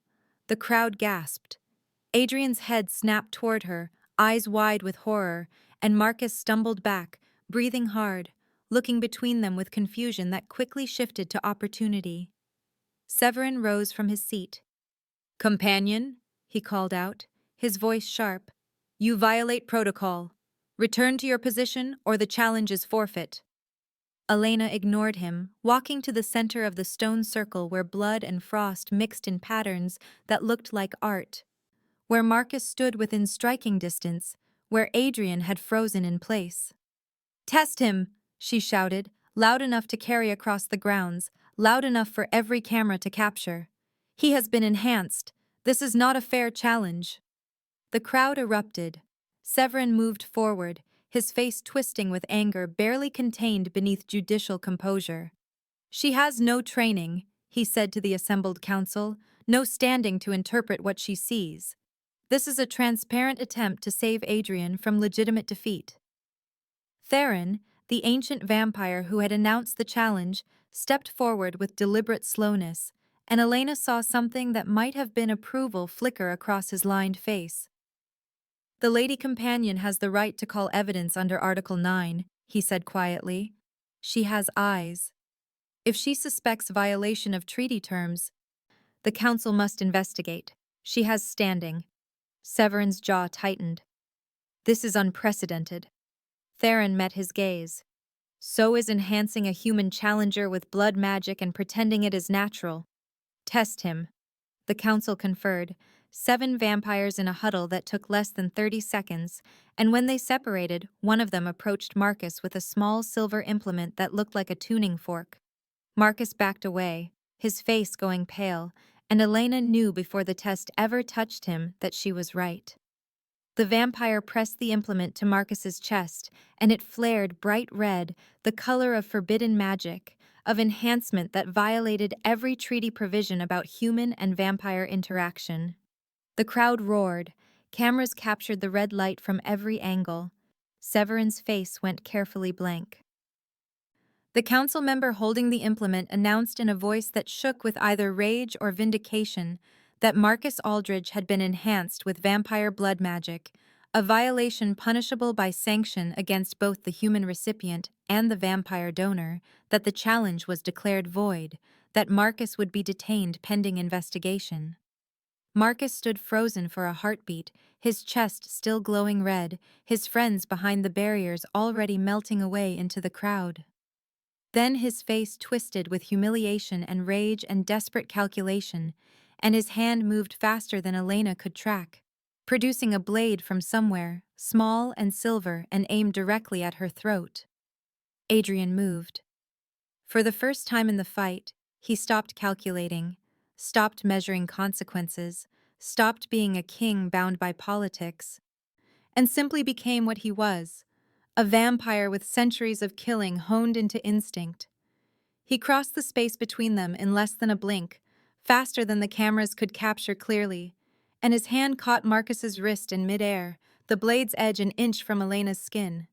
The crowd gasped. Adrian's head snapped toward her, eyes wide with horror, and Marcus stumbled back, breathing hard, looking between them with confusion that quickly shifted to opportunity. Severin rose from his seat. "Companion," he called out, his voice sharp, "you violate protocol. Return to your position or the challenge is forfeit." Elena ignored him, walking to the center of the stone circle where blood and frost mixed in patterns that looked like art, where Marcus stood within striking distance, where Adrian had frozen in place. "Test him!" she shouted, loud enough to carry across the grounds, loud enough for every camera to capture. "He has been enhanced. This is not a fair challenge." The crowd erupted. Severin moved forward, his face twisting with anger barely contained beneath judicial composure. "She has no training," he said to the assembled council, "no standing to interpret what she sees. This is a transparent attempt to save Adrian from legitimate defeat." Theron, the ancient vampire who had announced the challenge, stepped forward with deliberate slowness, and Elena saw something that might have been approval flicker across his lined face. "The lady companion has the right to call evidence under Article 9, he said quietly. "She has eyes. If she suspects violation of treaty terms, the council must investigate. She has standing." Severin's jaw tightened. "This is unprecedented." Theron met his gaze. "So is enhancing a human challenger with blood magic and pretending it is natural. Test him." The council conferred, 7 vampires in a huddle that took less than 30 seconds, and when they separated, one of them approached Marcus with a small silver implement that looked like a tuning fork. Marcus backed away, his face going pale, and Elena knew before the test ever touched him that she was right. The vampire pressed the implement to Marcus's chest, and it flared bright red, the color of forbidden magic, of enhancement that violated every treaty provision about human and vampire interaction. The crowd roared. Cameras captured the red light from every angle. Severin's face went carefully blank. The council member holding the implement announced in a voice that shook with either rage or vindication that Marcus Aldridge had been enhanced with vampire blood magic, a violation punishable by sanction against both the human recipient and the vampire donor, that the challenge was declared void, that Marcus would be detained pending investigation. Marcus stood frozen for a heartbeat, his chest still glowing red, his friends behind the barriers already melting away into the crowd. Then his face twisted with humiliation and rage and desperate calculation, and his hand moved faster than Elena could track, producing a blade from somewhere, small and silver, and aimed directly at her throat. Adrian moved. For the first time in the fight, he stopped calculating, stopped measuring consequences, stopped being a king bound by politics, and simply became what he was, a vampire with centuries of killing honed into instinct. He crossed the space between them in less than a blink, faster than the cameras could capture clearly, and his hand caught Marcus's wrist in midair, the blade's edge an inch from Elena's skin.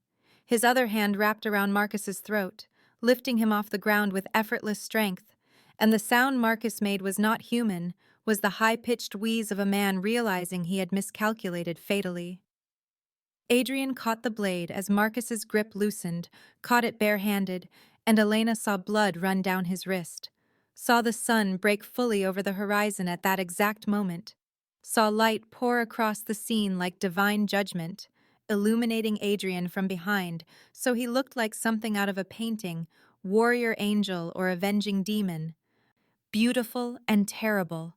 His other hand wrapped around Marcus's throat, lifting him off the ground with effortless strength, and the sound Marcus made was not human, was the high-pitched wheeze of a man realizing he had miscalculated fatally. Adrian caught the blade as Marcus's grip loosened, caught it barehanded, and Elena saw blood run down his wrist, saw the sun break fully over the horizon at that exact moment, saw light pour across the scene like divine judgment, illuminating Adrian from behind so he looked like something out of a painting, warrior angel or avenging demon. Beautiful and terrible.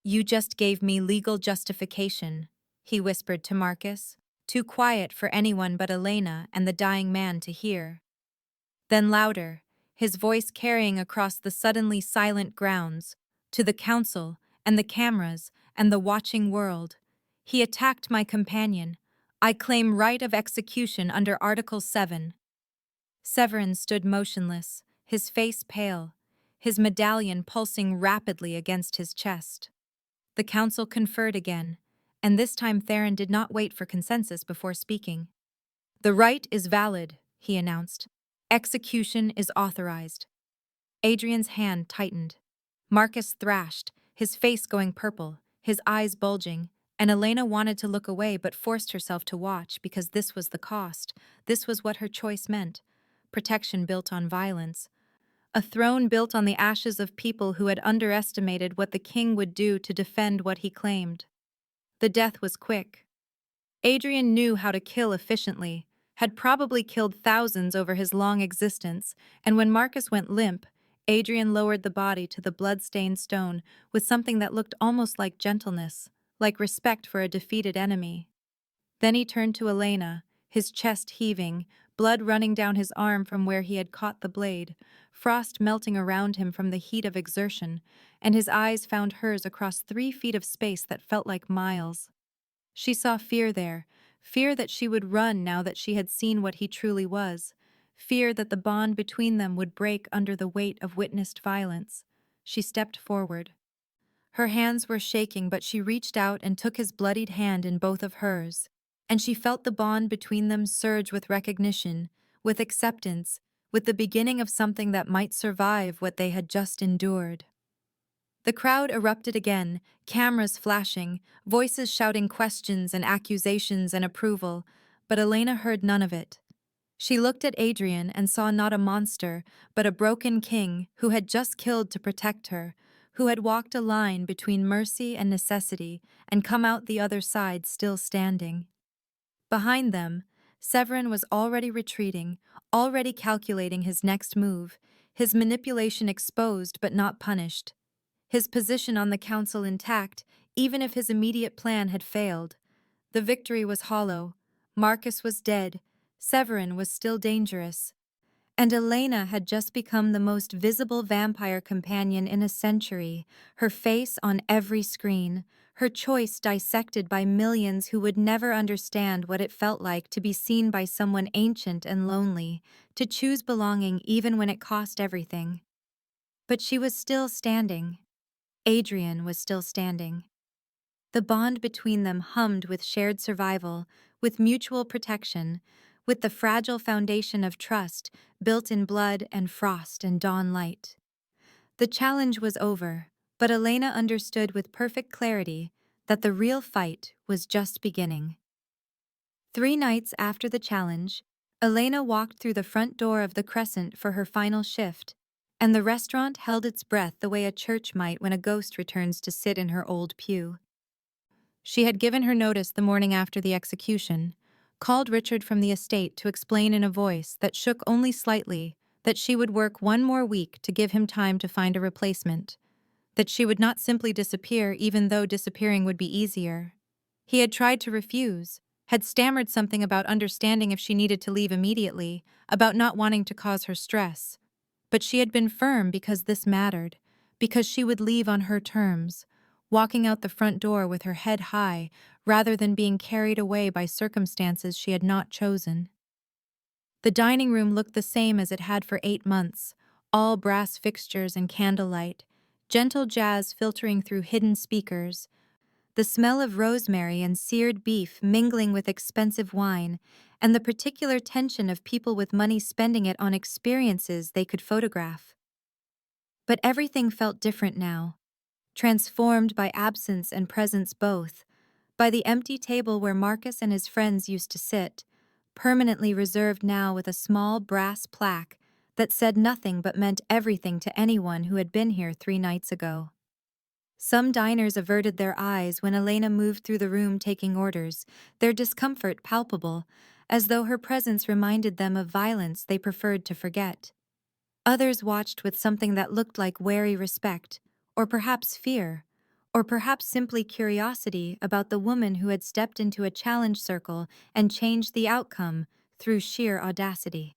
"You just gave me legal justification," he whispered to Marcus, too quiet for anyone but Elena and the dying man to hear. Then louder, his voice carrying across the suddenly silent grounds, to the council and the cameras and the watching world. "He attacked my companion. I claim right of execution under Article 7. Severin stood motionless, his face pale, his medallion pulsing rapidly against his chest. The council conferred again, and this time Theron did not wait for consensus before speaking. "The right is valid," he announced. "Execution is authorized." Adrian's hand tightened. Marcus thrashed, his face going purple, his eyes bulging, and Elena wanted to look away but forced herself to watch because this was the cost, this was what her choice meant. Protection built on violence. A throne built on the ashes of people who had underestimated what the king would do to defend what he claimed. The death was quick. Adrian knew how to kill efficiently, had probably killed thousands over his long existence, and when Marcus went limp, Adrian lowered the body to the blood-stained stone with something that looked almost like gentleness, like respect for a defeated enemy. Then he turned to Elena, his chest heaving, blood running down his arm from where he had caught the blade, frost melting around him from the heat of exertion, and his eyes found hers across 3 feet of space that felt like miles. She saw fear there, fear that she would run now that she had seen what he truly was, fear that the bond between them would break under the weight of witnessed violence. She stepped forward. Her hands were shaking, but she reached out and took his bloodied hand in both of hers, and she felt the bond between them surge with recognition, with acceptance, with the beginning of something that might survive what they had just endured. The crowd erupted again, cameras flashing, voices shouting questions and accusations and approval, but Elena heard none of it. She looked at Adrian and saw not a monster, but a broken king who had just killed to protect her, who had walked a line between mercy and necessity and come out the other side still standing. Behind them, Severin was already retreating, already calculating his next move, his manipulation exposed but not punished. His position on the council intact, even if his immediate plan had failed. The victory was hollow. Marcus was dead. Severin was still dangerous. And Elena had just become the most visible vampire companion in a century, her face on every screen, her choice dissected by millions who would never understand what it felt like to be seen by someone ancient and lonely, to choose belonging even when it cost everything. But she was still standing. Adrian was still standing. The bond between them hummed with shared survival, with mutual protection, with the fragile foundation of trust built in blood and frost and dawn light. The challenge was over, but Elena understood with perfect clarity that the real fight was just beginning. 3 nights after the challenge, Elena walked through the front door of the Crescent for her final shift, and the restaurant held its breath the way a church might when a ghost returns to sit in her old pew. She had given her notice the morning after the execution, called Richard from the estate to explain in a voice that shook only slightly that she would work 1 more week to give him time to find a replacement, that she would not simply disappear even though disappearing would be easier. He had tried to refuse, had stammered something about understanding if she needed to leave immediately, about not wanting to cause her stress. But she had been firm because this mattered, because she would leave on her terms, walking out the front door with her head high rather than being carried away by circumstances she had not chosen. The dining room looked the same as it had for 8 months, all brass fixtures and candlelight, gentle jazz filtering through hidden speakers, the smell of rosemary and seared beef mingling with expensive wine, and the particular tension of people with money spending it on experiences they could photograph. But everything felt different now, transformed by absence and presence both, by the empty table where Marcus and his friends used to sit, permanently reserved now with a small brass plaque that said nothing but meant everything to anyone who had been here 3 nights ago. Some diners averted their eyes when Elena moved through the room taking orders, their discomfort palpable, as though her presence reminded them of violence they preferred to forget. Others watched with something that looked like wary respect, or perhaps fear, or perhaps simply curiosity about the woman who had stepped into a challenge circle and changed the outcome through sheer audacity.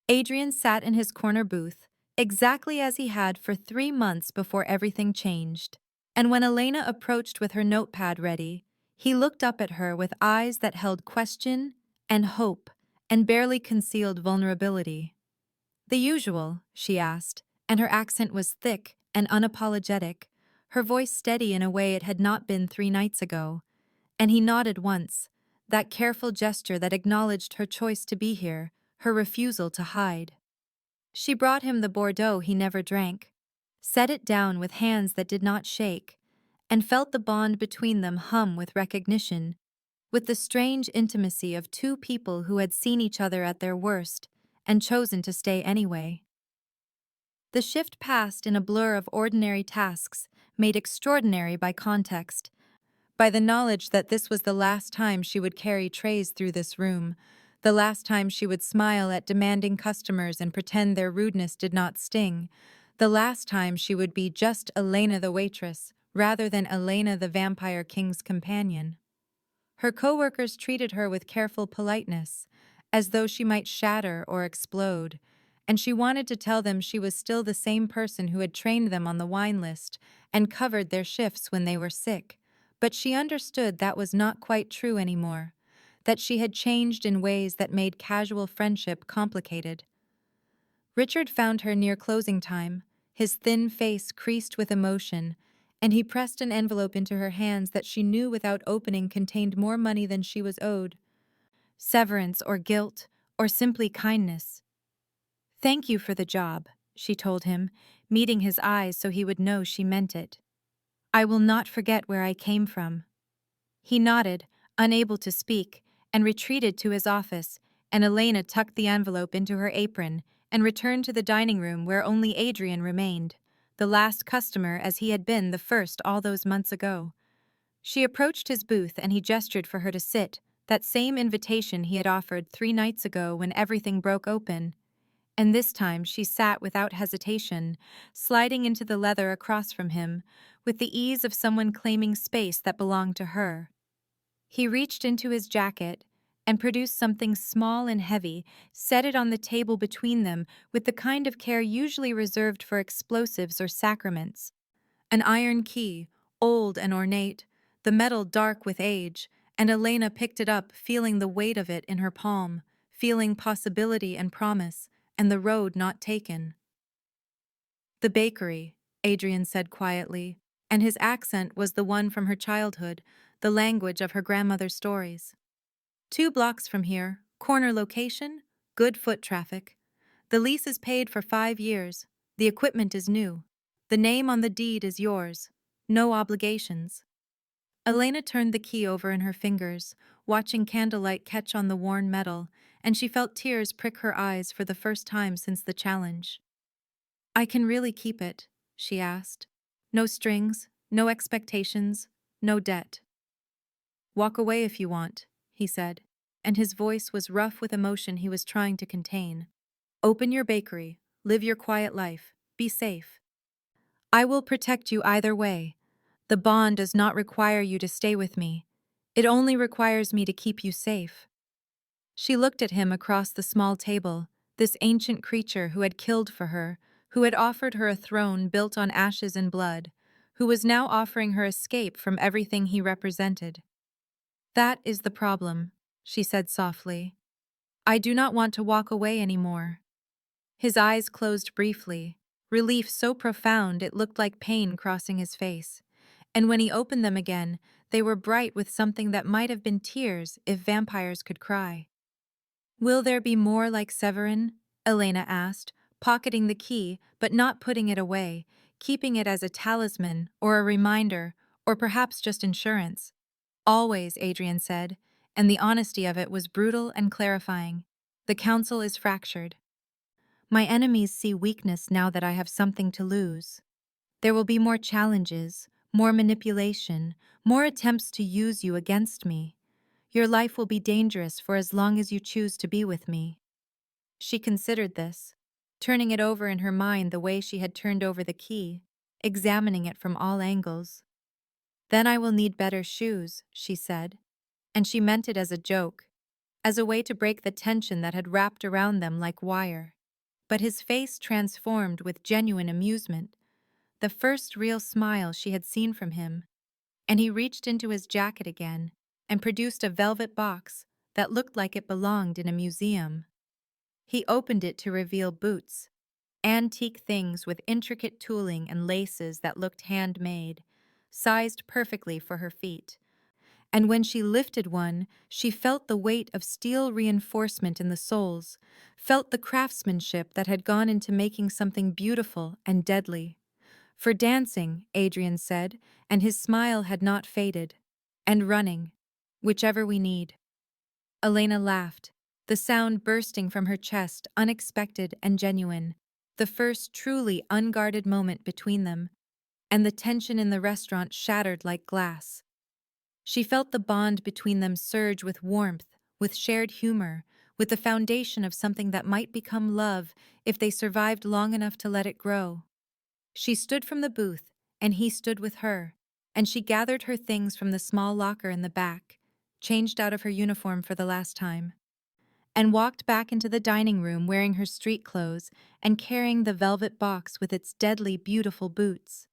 Adrian sat in his corner booth, exactly as he had for 3 months before everything changed. And when Elena approached with her notepad ready, he looked up at her with eyes that held question and hope and barely concealed vulnerability. "The usual?" she asked, and her accent was thick and unapologetic, her voice steady in a way it had not been 3 nights ago. And he nodded once, that careful gesture that acknowledged her choice to be here, her refusal to hide. She brought him the Bordeaux he never drank, set it down with hands that did not shake, and felt the bond between them hum with recognition, with the strange intimacy of two people who had seen each other at their worst and chosen to stay anyway. The shift passed in a blur of ordinary tasks, made extraordinary by context, by the knowledge that this was the last time she would carry trays through this room, the last time she would smile at demanding customers and pretend their rudeness did not sting, the last time she would be just Elena the waitress, rather than Elena the Vampire King's companion. Her coworkers treated her with careful politeness, as though she might shatter or explode, and she wanted to tell them she was still the same person who had trained them on the wine list and covered their shifts when they were sick. But she understood that was not quite true anymore, that she had changed in ways that made casual friendship complicated. Richard found her near closing time, his thin face creased with emotion, and he pressed an envelope into her hands that she knew without opening contained more money than she was owed. Severance or guilt, or simply kindness. "Thank you for the job," she told him, meeting his eyes so he would know she meant it. "I will not forget where I came from." He nodded, unable to speak, and retreated to his office, and Elena tucked the envelope into her apron and returned to the dining room where only Adrian remained, the last customer as he had been the first all those months ago. She approached his booth and he gestured for her to sit, that same invitation he had offered 3 nights ago when everything broke open. And this time she sat without hesitation, sliding into the leather across from him, with the ease of someone claiming space that belonged to her. He reached into his jacket and produced something small and heavy, set it on the table between them with the kind of care usually reserved for explosives or sacraments. An iron key, old and ornate, the metal dark with age, and Elena picked it up, feeling the weight of it in her palm, feeling possibility and promise, and the road not taken. "The bakery," Adrian said quietly, and his accent was the one from her childhood, the language of her grandmother's stories. "2 blocks from here, Corner location, good foot traffic. The lease is paid for 5 years. The equipment is new. The name on the deed is yours. No obligations. Elena turned the key over in her fingers, watching candlelight catch on the worn metal, and she felt tears prick her eyes for the first time since the challenge. I can really keep it, she asked. No strings, no expectations, no debt. Walk away if you want, he said, and his voice was rough with emotion he was trying to contain. Open your bakery, live your quiet life, be safe. I will protect you either way. The bond does not require you to stay with me. It only requires me to keep you safe. She looked at him across the small table, this ancient creature who had killed for her, who had offered her a throne built on ashes and blood, who was now offering her escape from everything he represented. That is the problem, she said softly. I do not want to walk away anymore. His eyes closed briefly, relief so profound it looked like pain crossing his face, and when he opened them again, they were bright with something that might have been tears if vampires could cry. Will there be more like Severin? Elena asked, pocketing the key but not putting it away, keeping it as a talisman or a reminder, or perhaps just insurance. Always, Adrian said, and the honesty of it was brutal and clarifying. The council is fractured. My enemies see weakness now that I have something to lose. There will be more challenges, more manipulation, more attempts to use you against me. Your life will be dangerous for as long as you choose to be with me. She considered this, turning it over in her mind the way she had turned over the key, examining it from all angles. Then I will need better shoes, she said, and she meant it as a joke, as a way to break the tension that had wrapped around them like wire. But his face transformed with genuine amusement, the first real smile she had seen from him, and he reached into his jacket again and produced a velvet box that looked like it belonged in a museum. He opened it to reveal boots, antique things with intricate tooling and laces that looked handmade, sized perfectly for her feet. And when she lifted one, she felt the weight of steel reinforcement in the soles, felt the craftsmanship that had gone into making something beautiful and deadly. For dancing, Adrian said, and his smile had not faded. And running, whichever we need. Elena laughed, the sound bursting from her chest, unexpected and genuine, the first truly unguarded moment between them, and the tension in the restaurant shattered like glass. She felt the bond between them surge with warmth, with shared humor, with the foundation of something that might become love if they survived long enough to let it grow. She stood from the booth, and he stood with her, and she gathered her things from the small locker in the back, changed out of her uniform for the last time, and walked back into the dining room wearing her street clothes and carrying the velvet box with its deadly beautiful boots.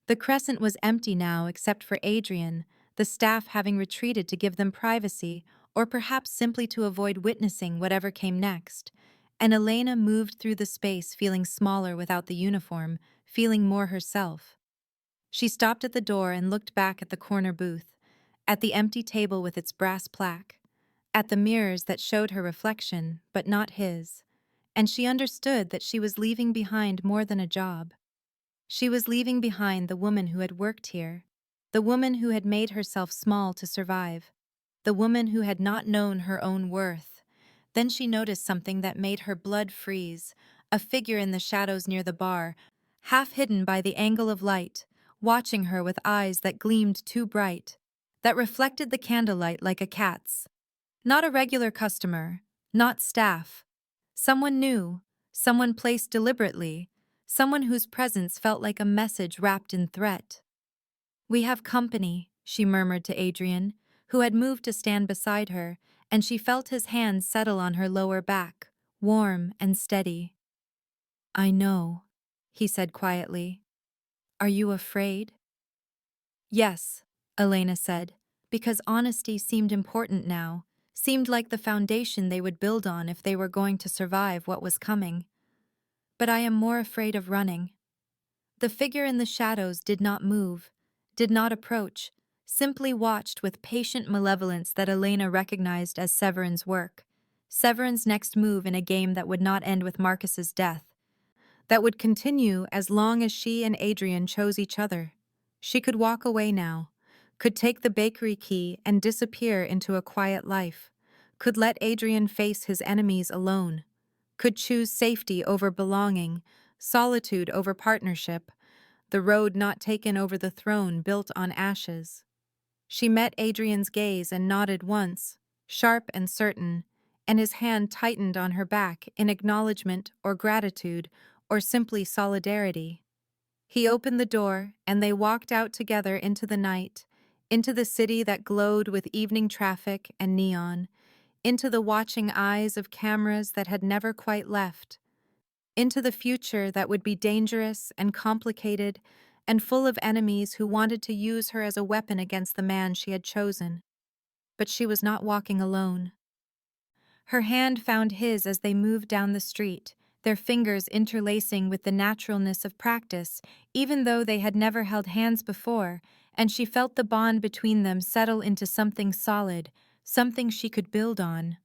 The crescent was empty now except for Adrian, the staff having retreated to give them privacy or perhaps simply to avoid witnessing whatever came next, and Elena moved through the space feeling smaller without the uniform, feeling more herself. She stopped at the door and looked back at the corner booth, at the empty table with its brass plaque, at the mirrors that showed her reflection, but not his, and she understood that she was leaving behind more than a job. She was leaving behind the woman who had worked here, the woman who had made herself small to survive, the woman who had not known her own worth. Then she noticed something that made her blood freeze, a figure in the shadows near the bar, half hidden by the angle of light, watching her with eyes that gleamed too bright, that reflected the candlelight like a cat's. Not a regular customer, not staff. Someone new, someone placed deliberately, someone whose presence felt like a message wrapped in threat. We have company, she murmured to Adrian, who had moved to stand beside her, and she felt his hand settle on her lower back, warm and steady. I know, he said quietly. Are you afraid? Yes, Elena said, because honesty seemed important now, seemed like the foundation they would build on if they were going to survive what was coming. But I am more afraid of running. The figure in the shadows did not move, did not approach, simply watched with patient malevolence that Elena recognized as Severin's work. Severin's next move in a game that would not end with Marcus's death, that would continue as long as she and Adrian chose each other. She could walk away now, could take the bakery key and disappear into a quiet life, could let Adrian face his enemies alone, could choose safety over belonging, solitude over partnership, the road not taken over the throne built on ashes. She met Adrian's gaze and nodded once, sharp and certain, and his hand tightened on her back in acknowledgement or gratitude or simply solidarity. He opened the door, and they walked out together into the night, into the city that glowed with evening traffic and neon, into the watching eyes of cameras that had never quite left, into the future that would be dangerous and complicated and full of enemies who wanted to use her as a weapon against the man she had chosen. But she was not walking alone. Her hand found his as they moved down the street, their fingers interlacing with the naturalness of practice, even though they had never held hands before, and she felt the bond between them settle into something solid, something she could build on.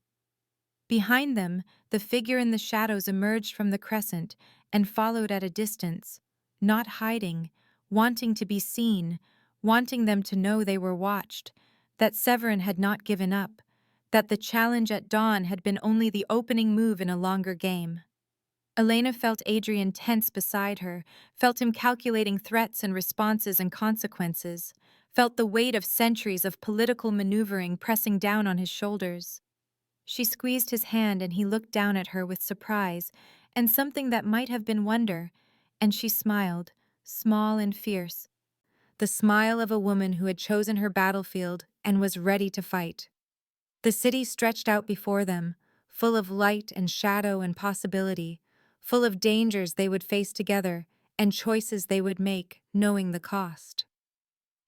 Behind them, the figure in the shadows emerged from the crescent and followed at a distance, not hiding, wanting to be seen, wanting them to know they were watched, that Severin had not given up, that the challenge at dawn had been only the opening move in a longer game. Elena felt Adrian tense beside her, felt him calculating threats and responses and consequences, felt the weight of centuries of political maneuvering pressing down on his shoulders. She squeezed his hand and he looked down at her with surprise and something that might have been wonder, and she smiled, small and fierce, the smile of a woman who had chosen her battlefield and was ready to fight. The city stretched out before them, full of light and shadow and possibility, full of dangers they would face together and choices they would make, knowing the cost.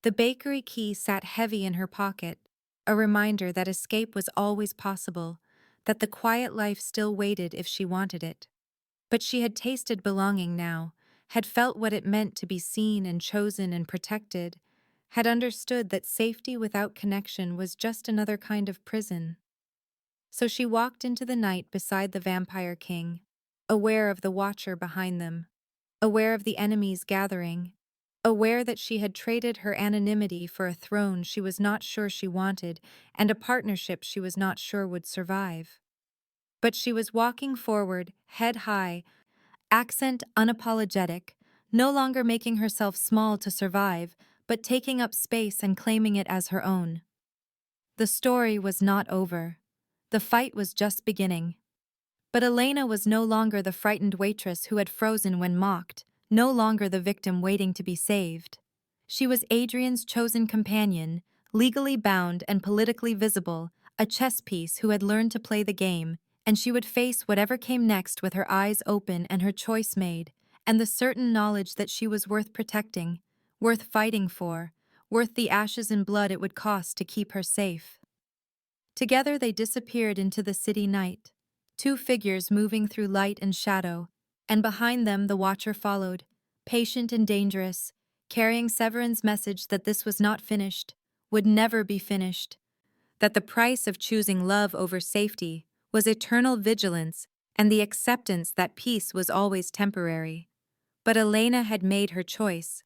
The bakery key sat heavy in her pocket, a reminder that escape was always possible, that the quiet life still waited if she wanted it. But she had tasted belonging now, had felt what it meant to be seen and chosen and protected, had understood that safety without connection was just another kind of prison. So she walked into the night beside the vampire king, aware of the watcher behind them, aware of the enemies gathering, aware that she had traded her anonymity for a throne she was not sure she wanted and a partnership she was not sure would survive. But she was walking forward, head high, accent unapologetic, no longer making herself small to survive, but taking up space and claiming it as her own. The story was not over. The fight was just beginning. But Elena was no longer the frightened waitress who had frozen when mocked, no longer the victim waiting to be saved. She was Adrian's chosen companion, legally bound and politically visible, a chess piece who had learned to play the game, and she would face whatever came next with her eyes open and her choice made, and the certain knowledge that she was worth protecting, worth fighting for, worth the ashes and blood it would cost to keep her safe. Together they disappeared into the city night, two figures moving through light and shadow, and behind them the watcher followed, patient and dangerous, carrying Severin's message that this was not finished, would never be finished, that the price of choosing love over safety was eternal vigilance and the acceptance that peace was always temporary. But Elena had made her choice.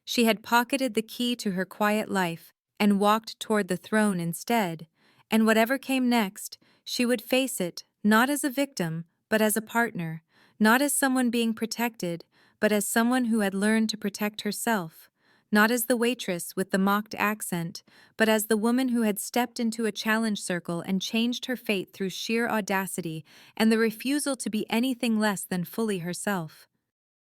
She had pocketed the key to her quiet life and walked toward the throne instead, and whatever came next, she would face it, not as a victim, but as a partner, not as someone being protected, but as someone who had learned to protect herself, not as the waitress with the mocked accent, but as the woman who had stepped into a challenge circle and changed her fate through sheer audacity and the refusal to be anything less than fully herself.